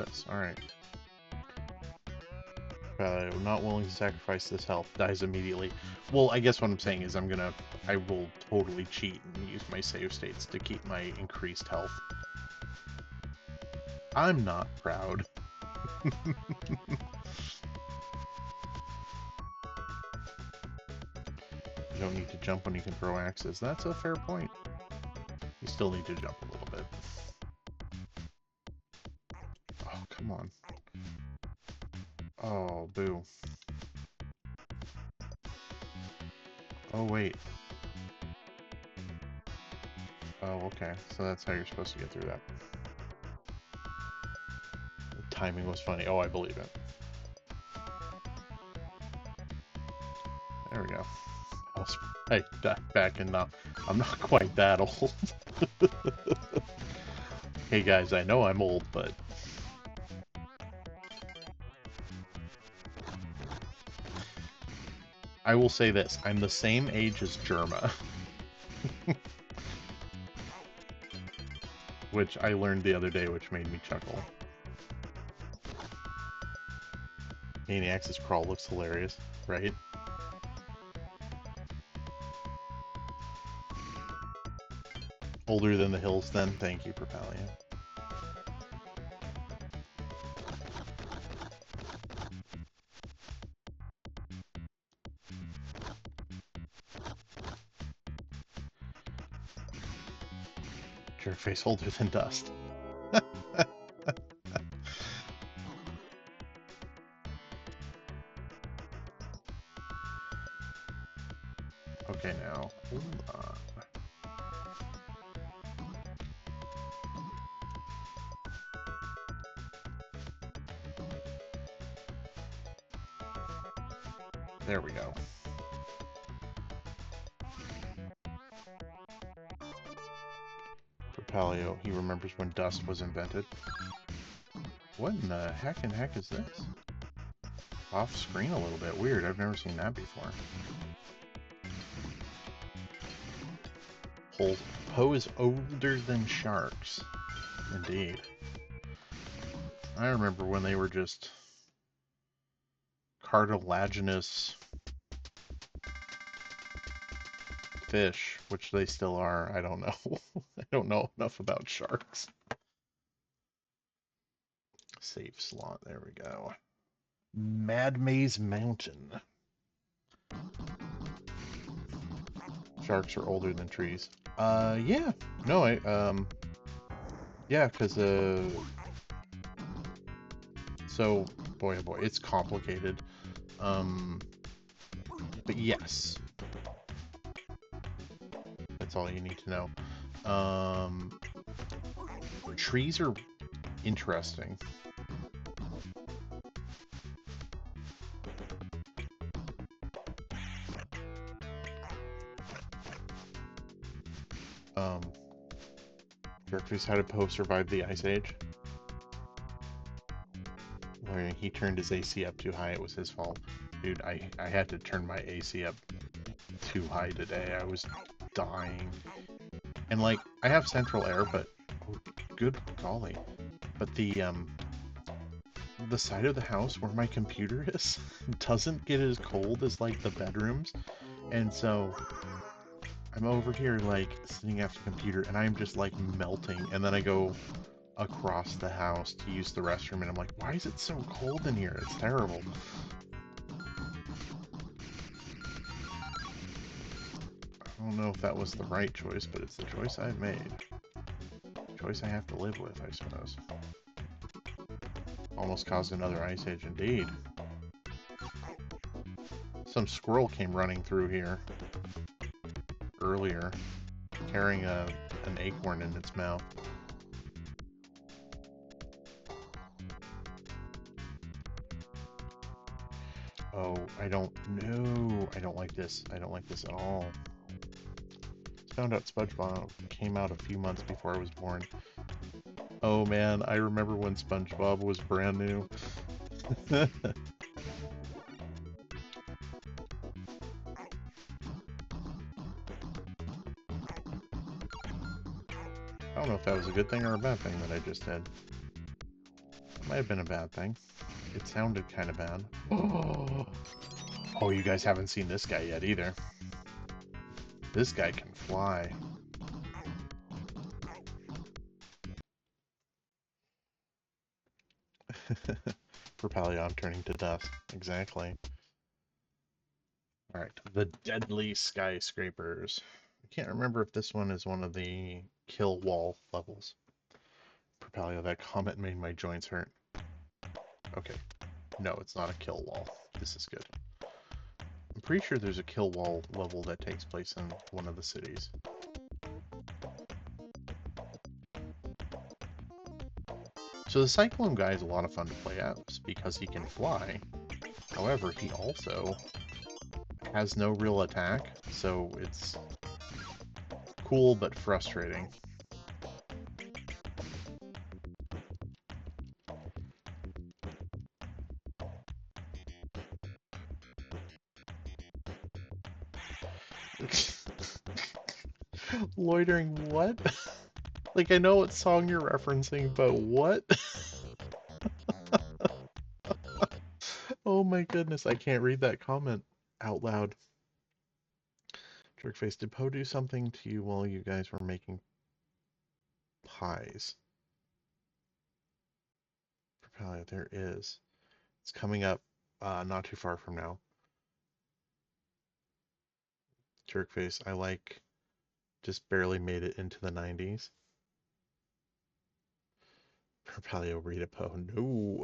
this. Alright. I'm not willing to sacrifice this health. Dies immediately. Well, I guess what I'm saying is I will totally cheat and use my save states to keep my increased health. I'm not proud. You don't need to jump when you can throw axes. That's a fair point. You still need to jump a little bit. Oh, come on. Oh, boo. Oh, wait. Oh, okay. So that's how you're supposed to get through that. The timing was funny. Oh, I believe it. There we go. Hey, back in now. I'm not quite that old. Hey guys, I know I'm old, but... I will say this, I'm the same age as Germa. Which I learned the other day, which made me chuckle. Maniacs' crawl looks hilarious, right? Older than the hills then? Thank you, Propalia. Jerkface older than dust. Okay, now, hold on. There we go. Propalio, he remembers when dust was invented. What in the heck is this? Off screen a little bit. Weird, I've never seen that before. Poe is older than sharks. Indeed. I remember when they were just cartilaginous fish, which they still are. I don't know. I don't know enough about sharks. Save slot. There we go. Mad Maze Mountain. Sharks are older than trees. Yeah. No, yeah, because, so, boy, oh boy, it's complicated. But yes. That's all you need to know. Trees are interesting. Jerkface, how did Poe survive the Ice Age? Where he turned his AC up too high, it was his fault. Dude, I had to turn my AC up too high today. I was dying. And like, I have central air, but oh, good golly. But the side of the house where my computer is doesn't get as cold as like the bedrooms. And so I'm over here like sitting at the computer and I'm just like melting, and then I go across the house to use the restroom and I'm like, why is it so cold in here? It's terrible. I don't know if that was the right choice, but it's the choice I've made. Choice I have to live with, I suppose. Almost caused another ice age indeed. Some squirrel came running through here earlier, carrying an acorn in its mouth. Oh, I don't know. I don't like this. I don't like this at all. Found out SpongeBob came out a few months before I was born. Oh man, I remember when SpongeBob was brand new. I don't know if that was a good thing or a bad thing that I just did. Might have been a bad thing. It sounded kind of bad. Oh, you guys haven't seen this guy yet either. This guy can fly. Propelion turning to dust. Exactly. Alright, the deadly skyscrapers. I can't remember if this one is one of the kill wall levels. Propelio, that comment made my joints hurt. Okay. No, it's not a kill wall. This is good. I'm pretty sure there's a kill wall level that takes place in one of the cities. So the Cyclone guy is a lot of fun to play as because he can fly. However, he also has no real attack, so it's cool but frustrating. Loitering what? Like, I know what song you're referencing, but what? Oh my goodness, I can't read that comment out loud. Jerkface, did Poe do something to you while you guys were making pies? Propeller, there is. It's coming up not too far from now. Jerkface, I like just barely made it into the 90s. Propelio, Rita Poe, no.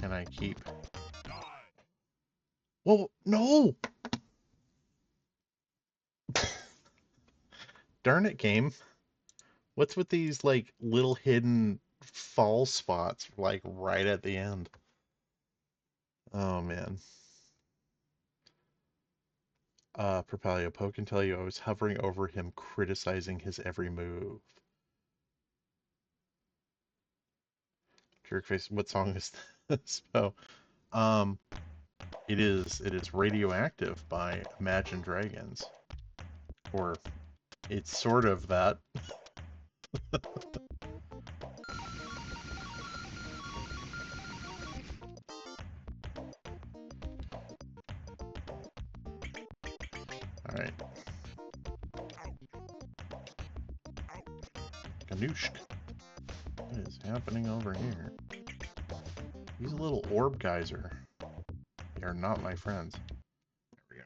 Can I keep? Well, no! Darn it, game. What's with these, like, little hidden fall spots, like, right at the end? Oh, man. Propelio, Poe can tell you I was hovering over him, criticizing his every move. Jerkface, what song is this? Oh, um, it is Radioactive by Imagine Dragons. Or, it's sort of that. Alright. Ganoush. What is happening over here? These little orb guys they are not my friends. There we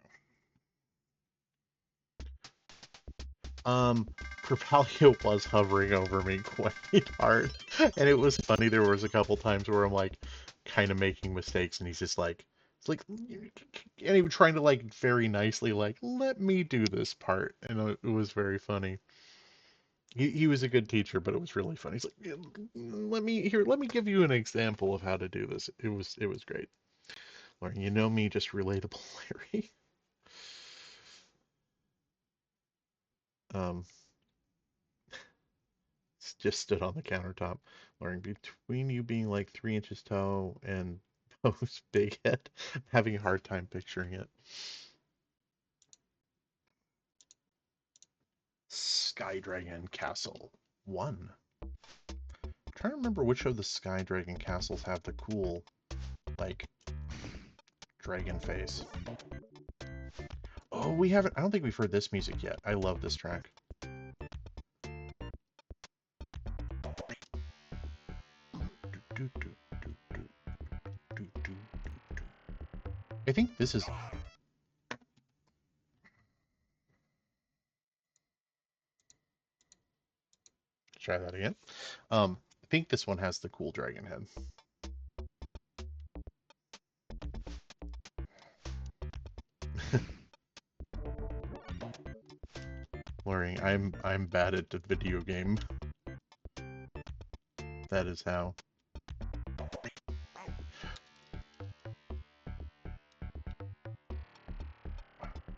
go. Propelio was hovering over me quite hard. And it was funny, there was a couple times where I'm like kind of making mistakes and he's just like it's like and he was trying to like very nicely like let me do this part and it was very funny. He was a good teacher, but it was really funny. He's like, "Yeah, let me give you an example of how to do this." It was great. Lauren, you know me, just relatable Larry. Um, just stood on the countertop. Lauren, between you being like 3 inches tall and Poe's big head, I'm having a hard time picturing it. Sky Dragon Castle 1. I'm trying to remember which of the Sky Dragon castles have the cool, like, dragon face. Oh, we haven't. I don't think we've heard this music yet. I love this track. I think this is. Try that again. I think this one has the cool dragon head. Worrying, I'm bad at the video game. That is how.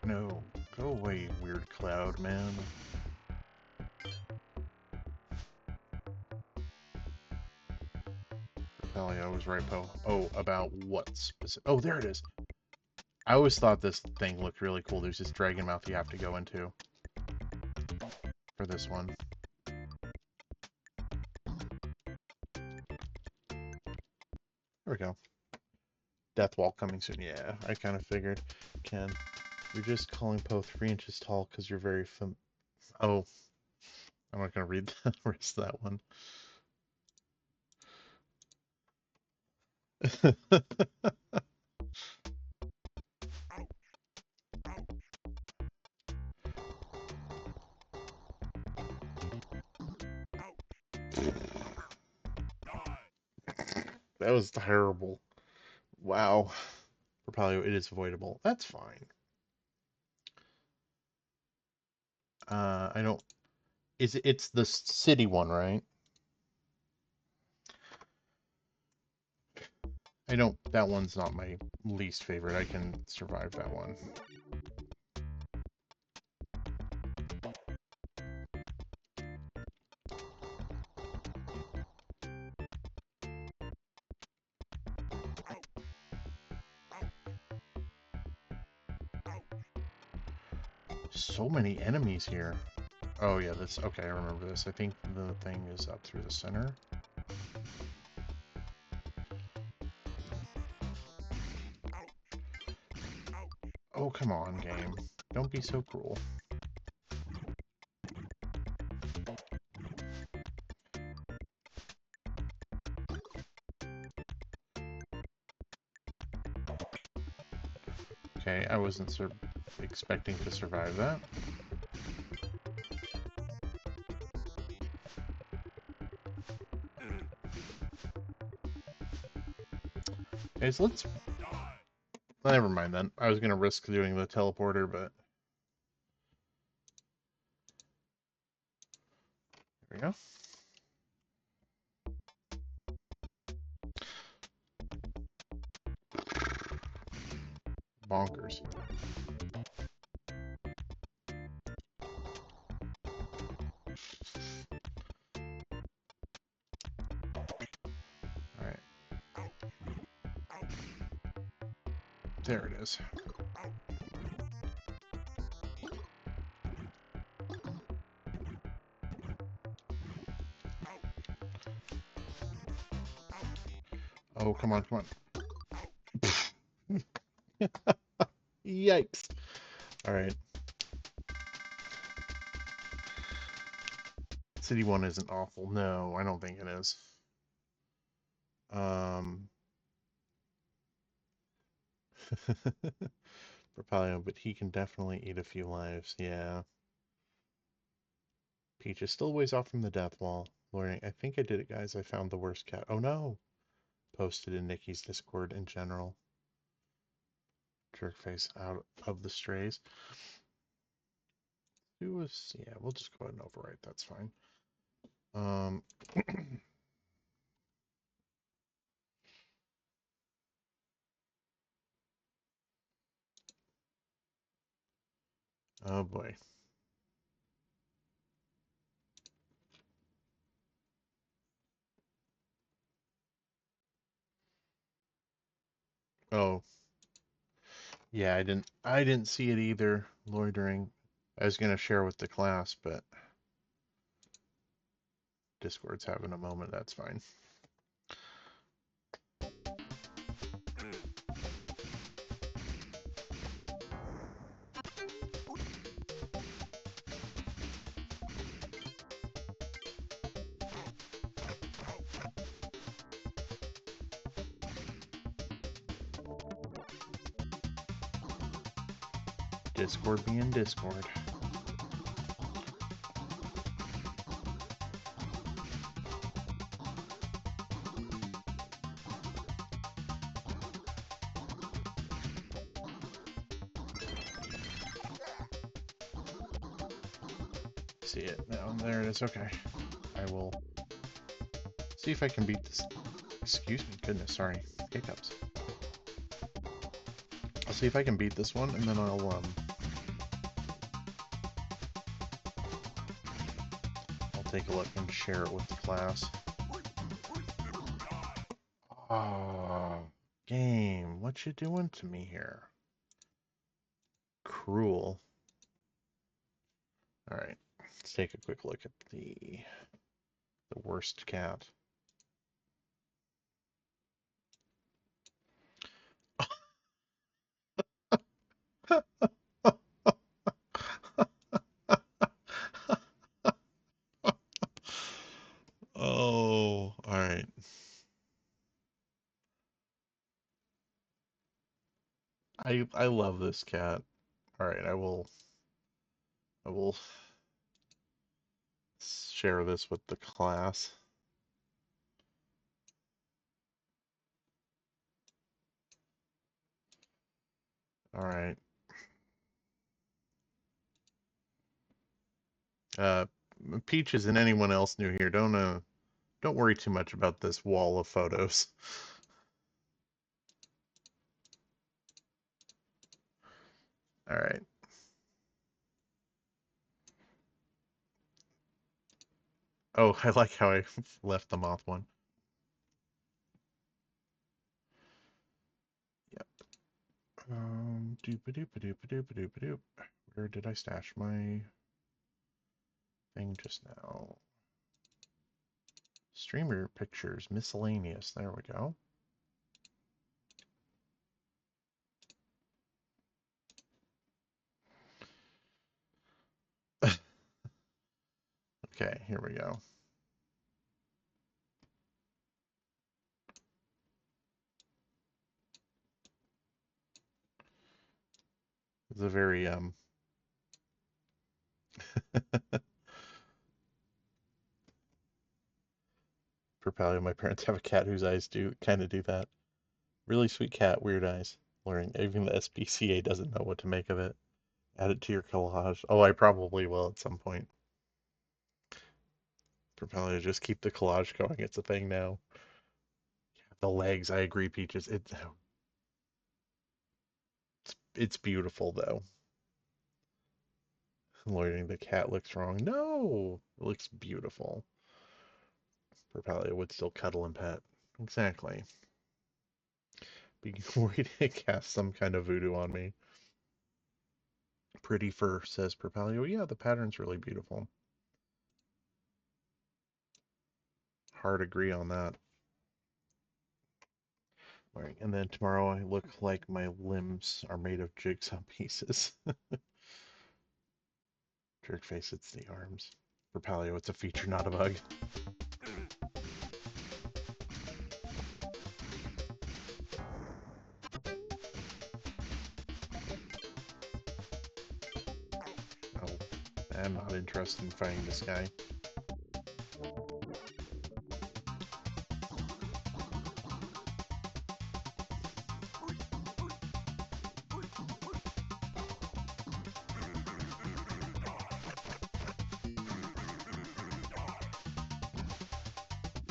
No, go away, weird cloud man. Hell yeah, I was right, Poe. Oh, about what specific? Oh, there it is. I always thought this thing looked really cool. There's this dragon mouth you have to go into for this one. There we go. Death wall coming soon. Yeah, I kind of figured. Ken, you're just calling Poe 3 inches tall because you're very Oh, I'm not gonna read the rest of that one. That was terrible. Wow. Probably it is avoidable. That's fine. I don't. It's the city one, right? I don't. That one's not my least favorite. I can survive that one. So many enemies here. Oh yeah, this. Okay, I remember this. I think the thing is up through the center. Oh, come on, game. Don't be so cruel. Okay, I wasn't expecting to survive that. Okay, so let's... Well, never mind then. I was going to risk doing the teleporter, but... There we go. Bonkers. Alright. There it is. Oh, come on, come on. Yikes. Alright. City 1 isn't awful. No, I don't think it is. Propelio, but he can definitely eat a few lives. Yeah. Peach is still ways off from the death wall. Lori, I think I did it, guys. I found the worst cat. Oh no! Posted in Nikki's Discord in general. Jerkface out of the strays. Who was... Yeah, we'll just go ahead and overwrite. That's fine. Oh boy. Oh. Yeah, I didn't see it either, loitering. I was gonna share with the class, but Discord's having a moment, that's fine. Discord being Discord. See it now. There it is. Okay. I will see if I can beat this. Excuse me. Goodness, sorry. Hiccups. I'll see if I can beat this one, and then I'll take a look and share it with the class. Oh, game, what you doing to me here? Cruel. All right, let's take a quick look at the worst cat. Oh, all right. I love this cat. All right, I will share this with the class. All right. Uh, Peaches and anyone else new here, don't worry too much about this wall of photos. All right. Oh, I like how I left the moth one. Yep. Doop-a-doop-a-doop-a-doop-a-doop-a-doop. Where did I stash my thing just now? Streamer pictures, miscellaneous. There we go. Okay, here we go. It's a very Propelio. My parents have a cat whose eyes do kind of do that. Really sweet cat, weird eyes. Learning. Even the SPCA doesn't know what to make of it. Add it to your collage. Oh, I probably will at some point. Propelio, just keep the collage going. It's a thing now. The legs, I agree, Peaches. It's beautiful though. Learning the cat looks wrong. No, it looks beautiful. Propelio would still cuddle and pet. Exactly. Being worried to cast some kind of voodoo on me. Pretty fur, says Propelio. Yeah, the pattern's really beautiful. Hard agree on that. All right, and then tomorrow I look like my limbs are made of jigsaw pieces. Jerk face, it's the arms. Propelio, it's a feature, not a bug. Oh, I'm not interested in fighting this guy.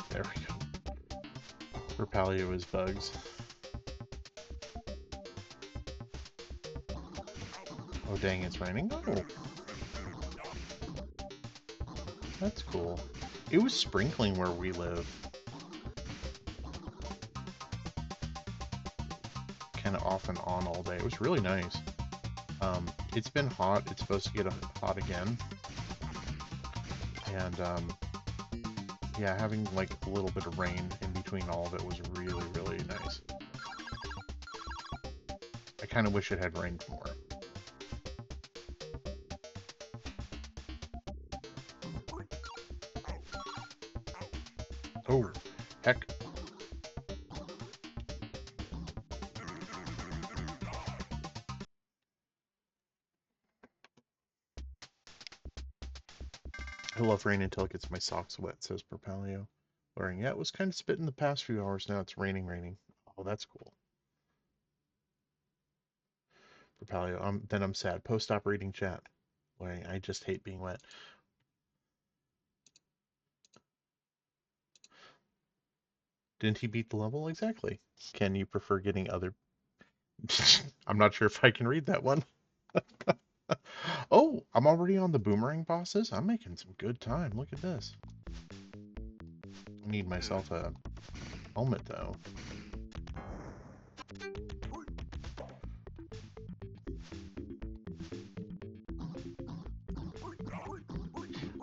There we go. Propelio is bugs. Oh dang, it's raining? Oh, that's cool. It was sprinkling where we live. Kind of off and on all day. It was really nice. It's been hot. It's supposed to get hot again. And yeah, having like a little bit of rain in between all of it was really, really nice. I kind of wish it had rained more. Oh, heck. I love rain until it gets my socks wet, says Propelio. Learning, yeah, it was kind of spitting the past few hours. Now it's raining. Oh, that's cool. Propelio, then I'm sad. Post-op reading chat. Learning, I just hate being wet. Didn't he beat the level? Exactly. Can you prefer getting other... I'm not sure if I can read that one. Oh, I'm already on the boomerang bosses? I'm making some good time. Look at this. I need myself a helmet, though.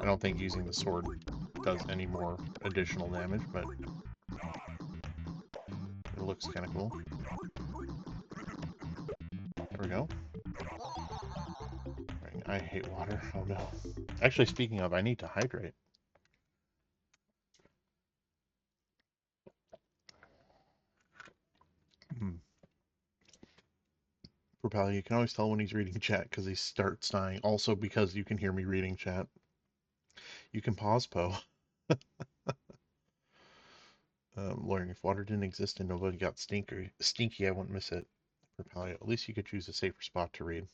I don't think using the sword does any more additional damage, but it looks kind of cool. There we go. I hate water. Oh no. Actually, speaking of, I need to hydrate. Propel, you can always tell when he's reading chat because he starts dying. Also because you can hear me reading chat. You can pause, Poe. Learning if water didn't exist and nobody got stinky, I wouldn't miss it. Propel, at least you could choose a safer spot to read.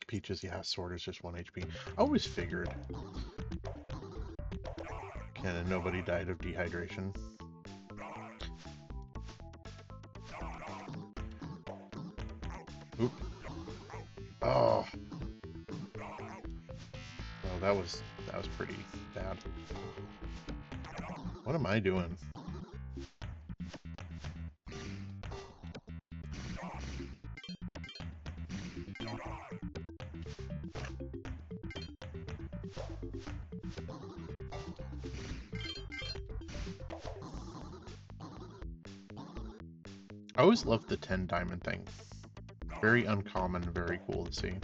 Peaches, yeah, sword is just 1 HP. I always figured. And nobody died of dehydration. Oop. Oh. Oh, that was pretty bad. What am I doing? I always loved the 10 diamond thing. Very uncommon, very cool to see.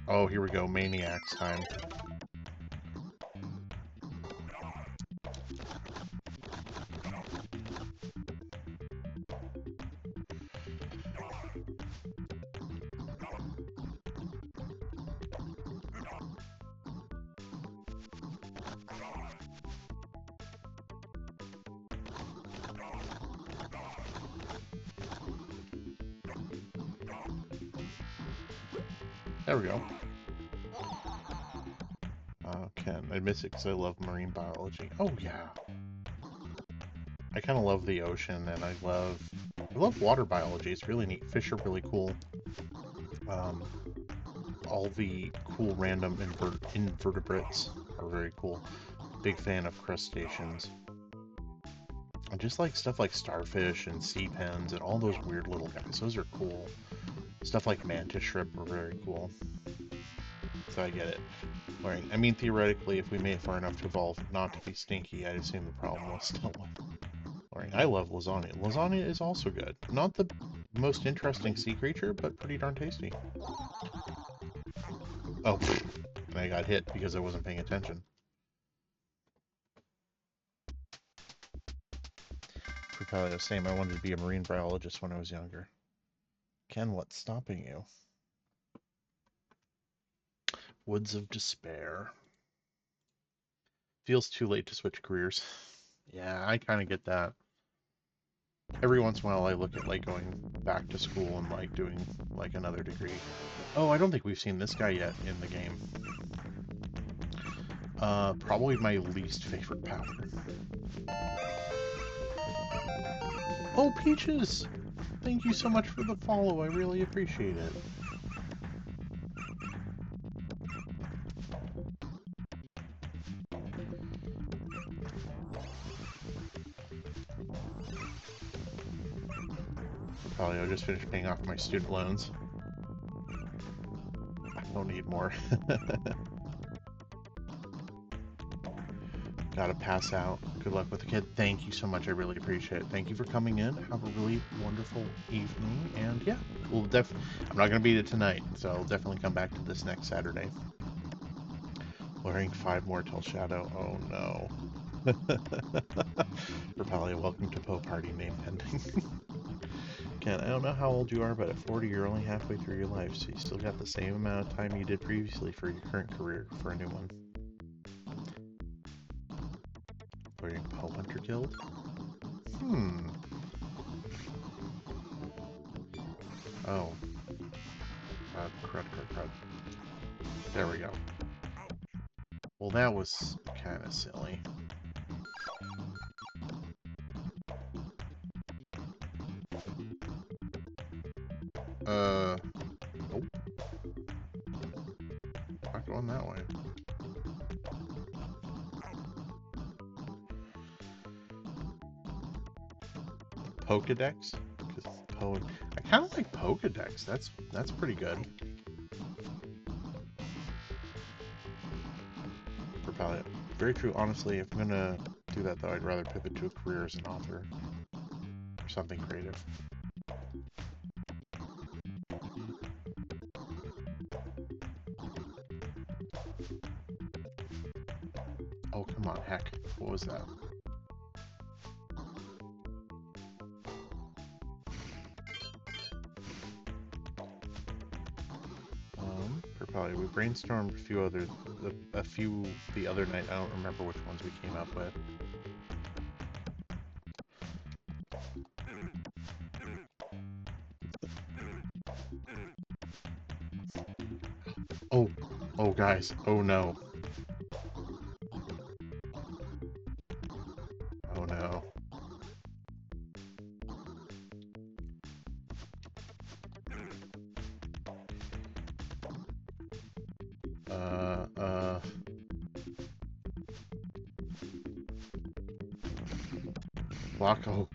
Oh, here we go, Maniacs time. There we go. Ken, I miss it because I love marine biology. Oh yeah. I kind of love the ocean, and I love water biology. It's really neat. Fish are really cool. All the cool random invertebrates are very cool. Big fan of crustaceans. I just like stuff like starfish and sea pens and all those weird little guys. Those are cool. Stuff like mantis shrimp are very cool. So I get it. Right. I mean, theoretically, if we made it far enough to evolve not to be stinky, I'd assume the problem was still with. Right. I love lasagna. Lasagna is also good. Not the most interesting sea creature, but pretty darn tasty. Oh, and I got hit because I wasn't paying attention. Propelio, same. I wanted to be a marine biologist when I was younger. Ken, what's stopping you? Woods of Despair. Feels too late to switch careers. Yeah, I kind of get that. Every once in a while I look at like going back to school and like doing like another degree. Oh, I don't think we've seen this guy yet in the game. Probably my least favorite power. Oh, Peaches! Thank you so much for the follow, I really appreciate it. Probably I just finished paying off my student loans. I don't need more. Gotta pass out. Good luck with the kid. Thank you so much. I really appreciate it. Thank you for coming in. Have a really wonderful evening. And yeah, I'm not gonna beat it tonight, so I'll definitely come back to this next Saturday. Wearing 5 more till Shadow. Oh no. Rapalia, welcome to Poe Party, name pending. Ken, I don't know how old you are, but at 40 you're only halfway through your life, so you still got the same amount of time you did previously for your current career for a new one. Wearing Poe Hunter Guild? Oh. Crud. There we go. Well, that was kind of silly. Nope. going that way. Pokedex? I kind of like Pokedex. That's pretty good. For Palette. Very true. Honestly, if I'm gonna do that though, I'd rather pivot to a career as an author or something creative. Oh, come on, heck. What was that? We brainstormed a few the other night. I don't remember which ones we came up with. Oh guys, oh no. Oh no. Flacco.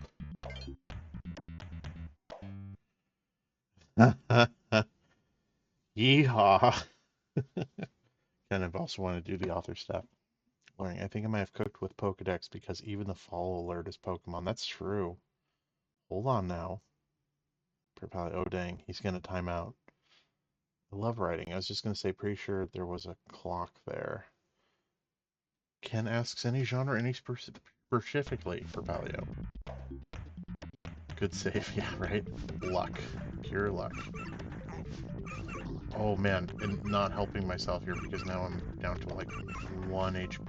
Yeehaw. Kind of also want to do the author stuff. I think I might have cooked with Pokedex because even the follow alert is Pokemon. That's true. Hold on now. Oh dang, he's gonna time out. I love writing. I was just gonna say, pretty sure there was a clock there. Ken asks any genre, any specifically for Paleo. Good save, yeah, right? Luck. Pure luck. Oh man, and not helping myself here because now I'm down to like 1 HP.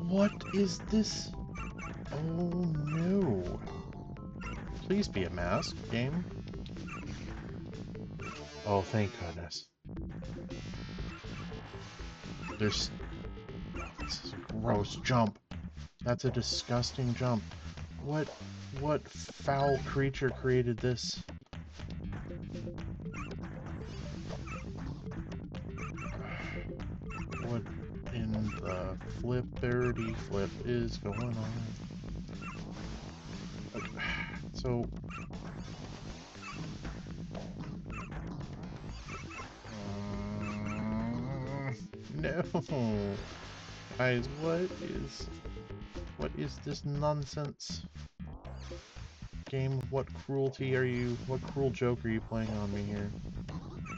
What is this? Oh no. Please be a mask, game. Oh, thank goodness. This is a gross jump. That's a disgusting jump. What foul creature created this? What in the flipperty flip is going on? Okay, so... no! Guys, what is this nonsense? Game, what cruel joke are you playing on me here?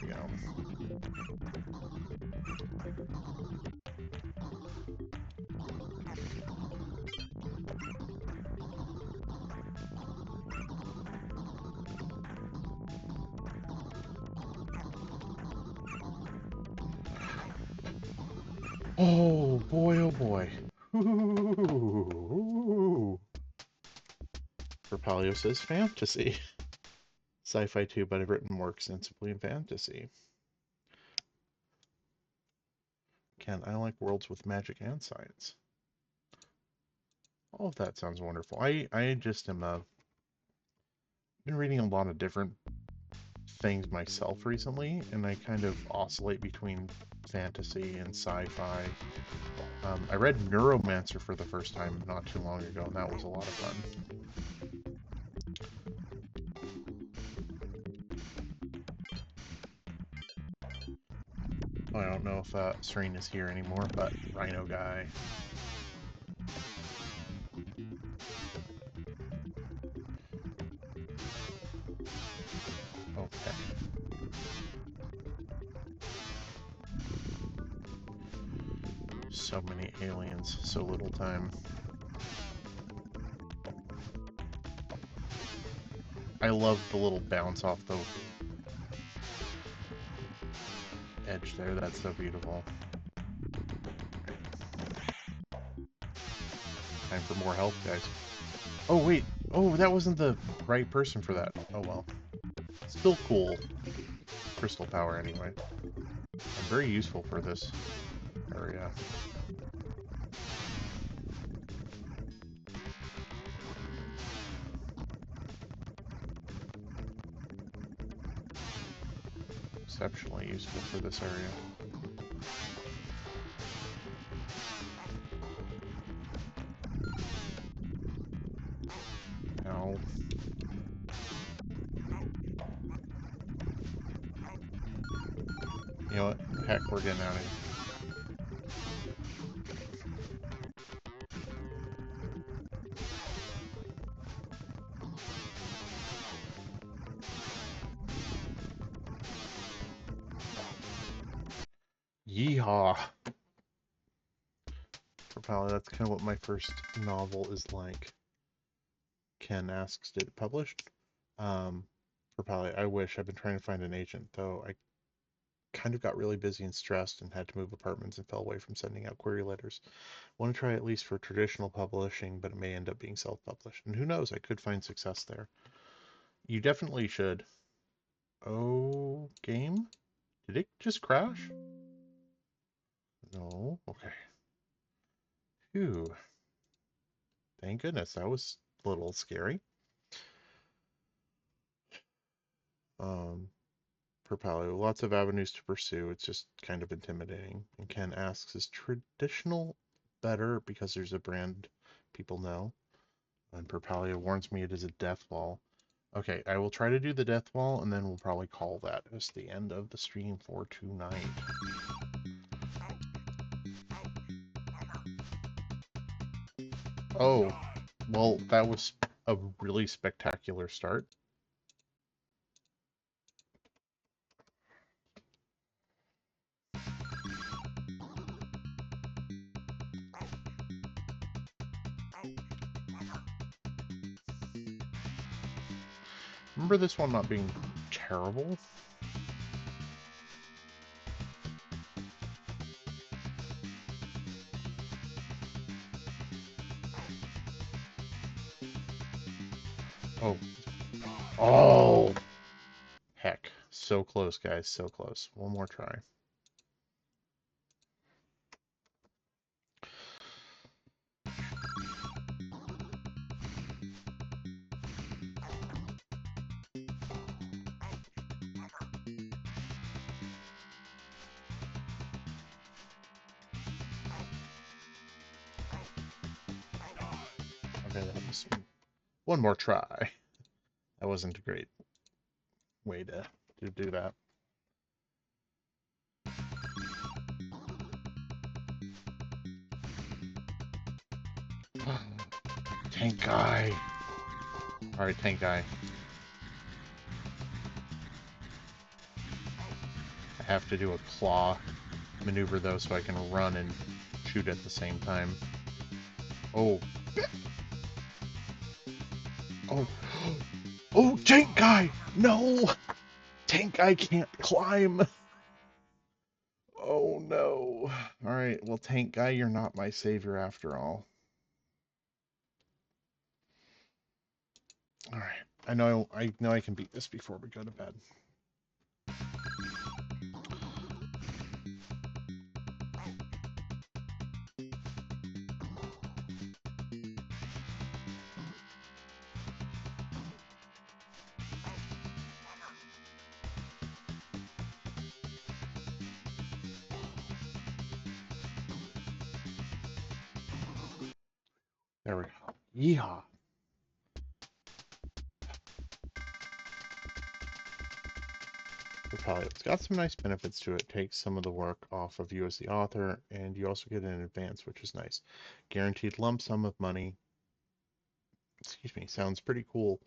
Here we go. Oh boy, oh boy. For Palio says fantasy. Sci-fi too, but I've written more extensively in fantasy. Ken, I like worlds with magic and science. All of that sounds wonderful. I just am been reading a lot of different things myself recently, and I kind of oscillate between fantasy and sci-fi. I read Neuromancer for the first time not too long ago, and that was a lot of fun. Oh, I don't know if Serena's here anymore, but Rhino guy. Okay. So many aliens, so little time. I love the little bounce off the edge there. That's so beautiful. Time for more help, guys. Oh, wait. Oh, that wasn't the right person for that. Oh, well. Still cool. Crystal power, anyway. And very useful for this area. Exceptionally useful for this area. No. You know what? Heck, we're getting out of here. Yeehaw! Probably that's kind of what my first novel is like. Ken asks, did it published? Probably, I wish. I've been trying to find an agent, though I kind of got really busy and stressed and had to move apartments and fell away from sending out query letters. Want to try at least for traditional publishing, but it may end up being self-published. And who knows, I could find success there. You definitely should. Oh, game? Did it just crash? No? Okay. Phew. Thank goodness, that was a little scary. For Palio, lots of avenues to pursue. It's just kind of intimidating. And Ken asks, is traditional better because there's a brand people know? And Perpalia warns me it is a death wall. Okay, I will try to do the death wall, and then we'll probably call that as the end of the stream for tonight. Oh, well, that was a really spectacular start. Remember this one not being terrible? Oh. Oh! Heck. So close, guys. So close. One more try. Okay, that was one more try. That wasn't a great way to do that. Tank guy. Alright, tank guy. I have to do a claw maneuver though so I can run and shoot at the same time. Oh. Oh. Oh, tank guy! No! Tank guy can't climb! Oh no. Alright, well tank guy, you're not my savior after all. Alright. I know I can beat this before we go to bed. There we go. Yeehaw. It's got some nice benefits to it. Takes some of the work off of you as the author, and you also get an advance, which is nice. Guaranteed lump sum of money. Excuse me, sounds pretty cool,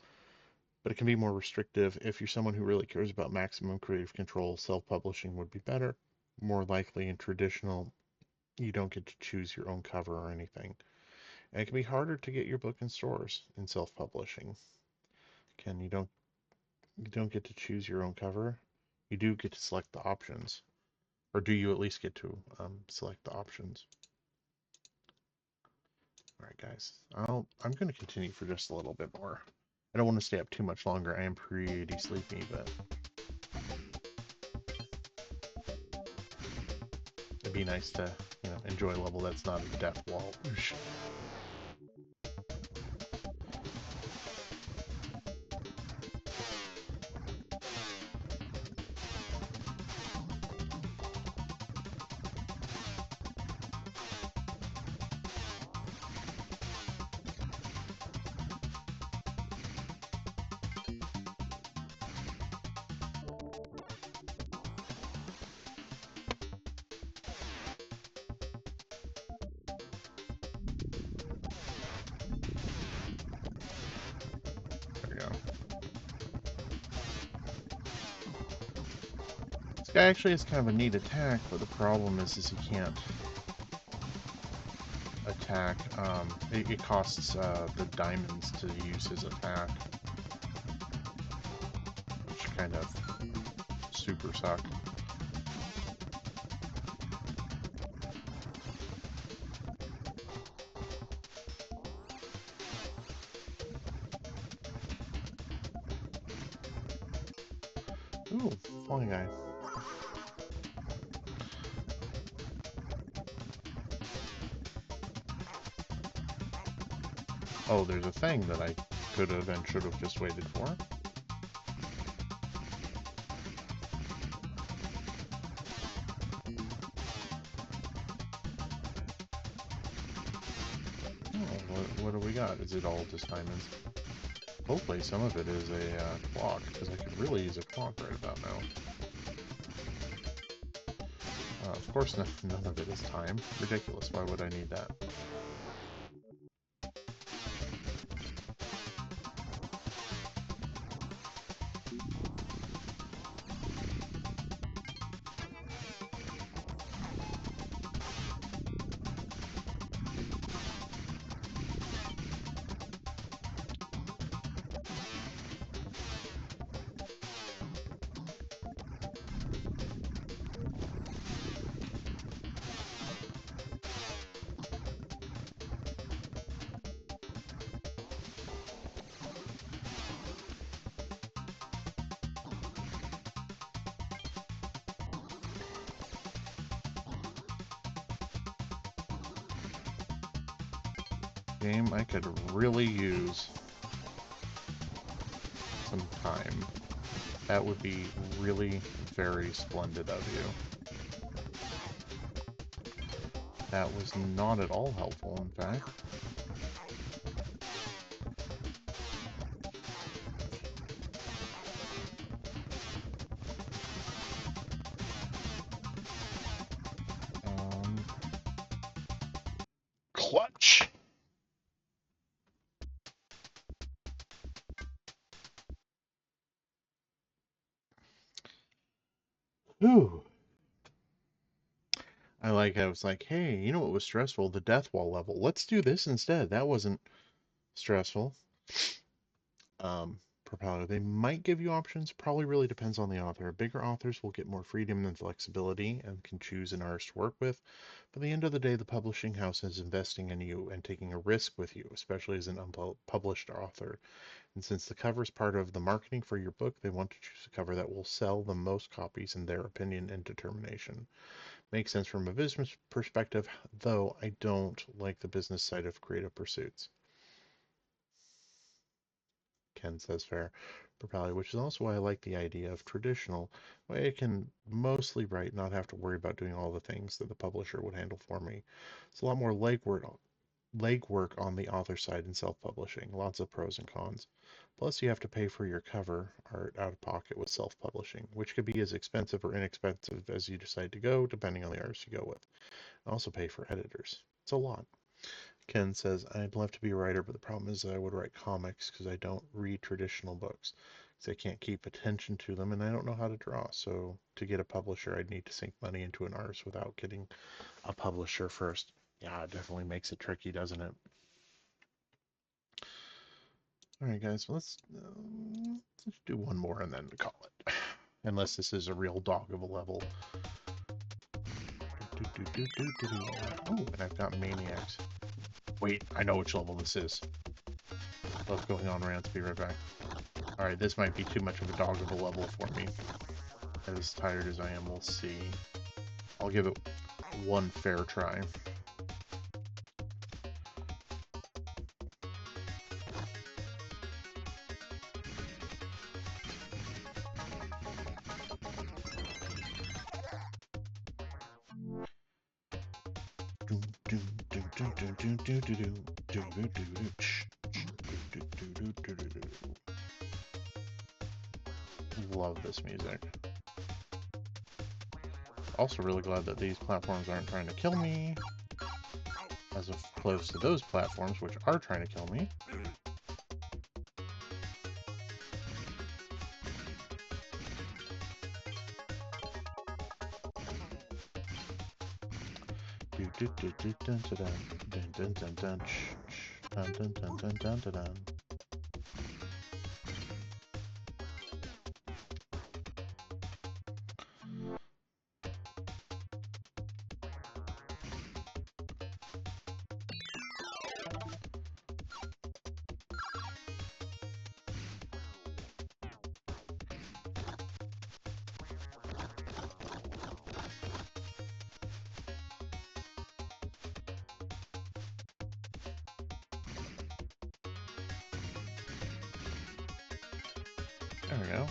but it can be more restrictive. If you're someone who really cares about maximum creative control, self-publishing would be better. More likely in traditional, you don't get to choose your own cover or anything. And it can be harder to get your book in stores in self-publishing. Ken, you don't get to choose your own cover. You do get to select the options. Or do you at least get to select the options? All right, guys. I'm going to continue for just a little bit more. I don't want to stay up too much longer. I am pretty sleepy, but it'd be nice to, enjoy a level that's not a death wall. guy actually has kind of a neat attack, but the problem is he can't attack. It costs the diamonds to use his attack, which kind of super suck. Ooh, flying guy. Oh, there's a thing that I could have and should have just waited for. Oh, what do we got? Is it all just diamonds? Hopefully some of it is a clock, because I could really use a clock right about now. Of course, none of it is time. Ridiculous. Why would I need that? Game, I could really use some time. That would be really very splendid of you. That was not at all helpful, in fact. Clutch! Ooh. I was like, hey, you know what was stressful? The death wall level. Let's do this instead. That wasn't stressful. Propeller. They might give you options. Probably really depends on the author. Bigger authors will get more freedom and flexibility and can choose an artist to work with. But at the end of the day, the publishing house is investing in you and taking a risk with you, especially as an unpublished author. And since the cover is part of the marketing for your book, they want to choose a cover that will sell the most copies in their opinion and determination. Makes sense from a business perspective, though I don't like the business side of creative pursuits. Ken says fair. Propeller, which is also why I like the idea of traditional, way I can mostly write, not have to worry about doing all the things that the publisher would handle for me. It's a lot more legwork on the author side in self-publishing. Lots of pros and cons. Plus, you have to pay for your cover art out of pocket with self-publishing, which could be as expensive or inexpensive as you decide to go, depending on the artist you go with. Also pay for editors. It's a lot. Ken says, I'd love to be a writer, but the problem is that I would write comics because I don't read traditional books. Because I can't keep attention to them and I don't know how to draw. So to get a publisher, I'd need to sink money into an artist without getting a publisher first. Yeah, it definitely makes it tricky, doesn't it? All right, guys, let's do one more and then call it. Unless this is a real dog of a level. Oh, and I've got Maniacs. Wait, I know which level this is. Love going on rants. Be right back. Alright, this might be too much of a dog of a level for me. As tired as I am, we'll see. I'll give it one fair try. Love this music. Also really glad that these platforms aren't trying to kill me, as opposed to those platforms which are trying to kill me. There we go.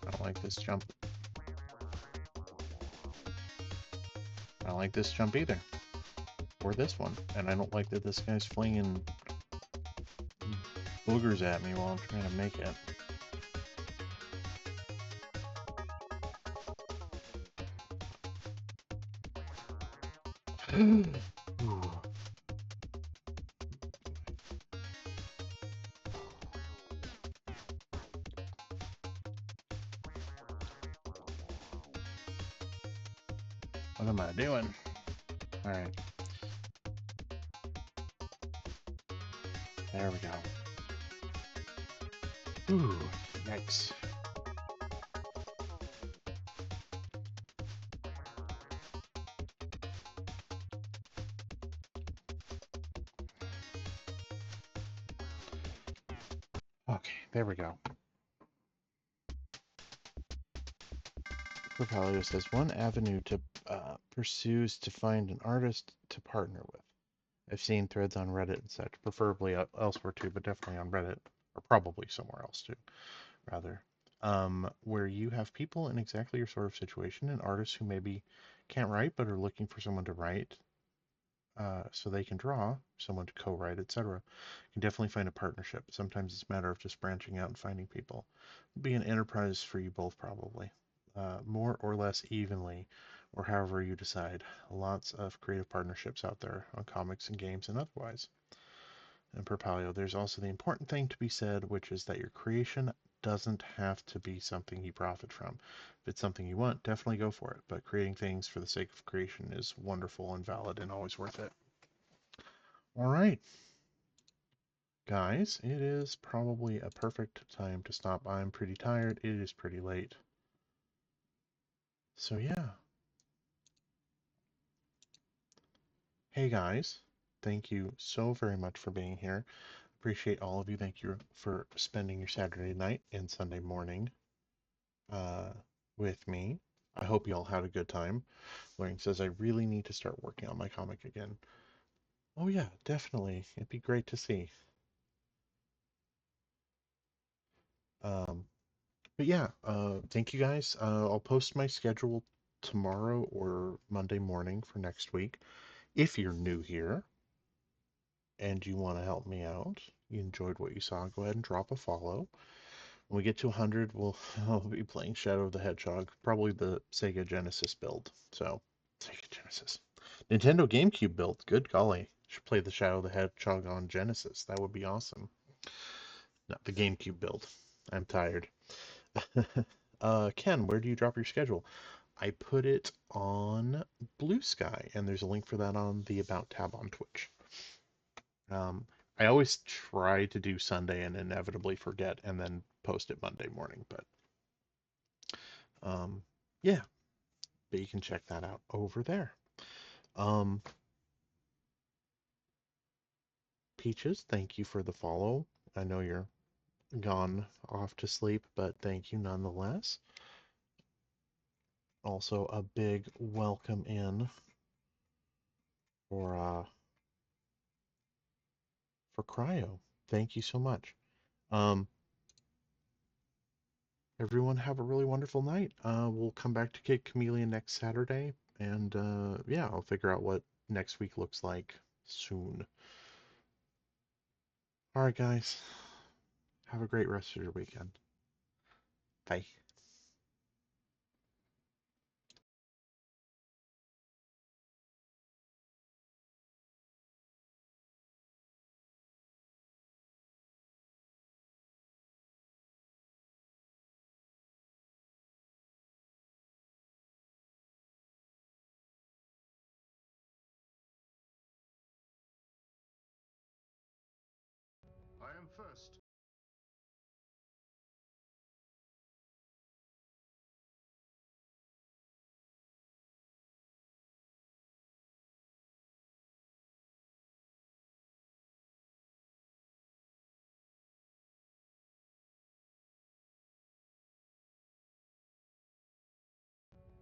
I don't like this jump. I don't like this jump either. Or this one. And I don't like that this guy's flinging boogers at me while I'm trying to make it. What am I doing? Alright. There we go. Ooh, yikes. Okay, there we go. Propalio says, one avenue to pursue is to find an artist to partner with. I've seen threads on Reddit and such, preferably elsewhere too, but definitely on Reddit, or probably somewhere else too, rather, where you have people in exactly your sort of situation and artists who maybe can't write but are looking for someone to write so they can draw, someone to co-write, etc. You can definitely find a partnership. Sometimes it's a matter of just branching out and finding people. It'll be an enterprise for you both probably, more or less evenly, or however you decide. Lots of creative partnerships out there on comics and games and otherwise. And Propalio, there's also the important thing to be said, which is that your creation doesn't have to be something you profit from. If it's something you want, definitely go for it. But creating things for the sake of creation is wonderful and valid and always worth it. All right, guys, it is probably a perfect time to stop. I'm pretty tired. It is pretty late. So yeah. Hey guys, thank you so very much for being here. Appreciate all of you. Thank you for spending your Saturday night and Sunday morning uh, with me. I hope you all had a good time. Loring says, I really need to start working on my comic again. Oh, yeah, definitely. It'd be great to see. Um, but yeah, thank you guys. I'll post my schedule tomorrow or Monday morning for next week. If you're new here and you want to help me out, you enjoyed what you saw, go ahead and drop a follow. When we get to 100, I'll be playing Shadow of the Hedgehog, probably the Sega Genesis build. So, Sega Genesis. Nintendo GameCube build. Good golly. Should play the Shadow of the Hedgehog on Genesis. That would be awesome. Not the GameCube build. I'm tired. Ken, where do you drop your schedule? I put it on Blue Sky, and there's a link for that on the About tab on Twitch. I always try to do Sunday and inevitably forget and then post it Monday morning, but yeah, but you can check that out over there. Um, Peaches, thank you for the follow. I know you're gone off to sleep, but thank you nonetheless. Also, a big welcome in for Cryo. Thank you so much. Um, Everyone have a really wonderful night. We'll come back to Kid Chameleon next Saturday, and yeah, I'll figure out what next week looks like soon. All right, guys. Have a great rest of your weekend. Bye. first.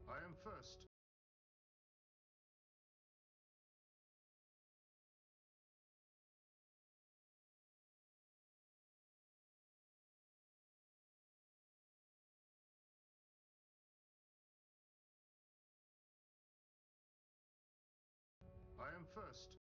I am first. I am first.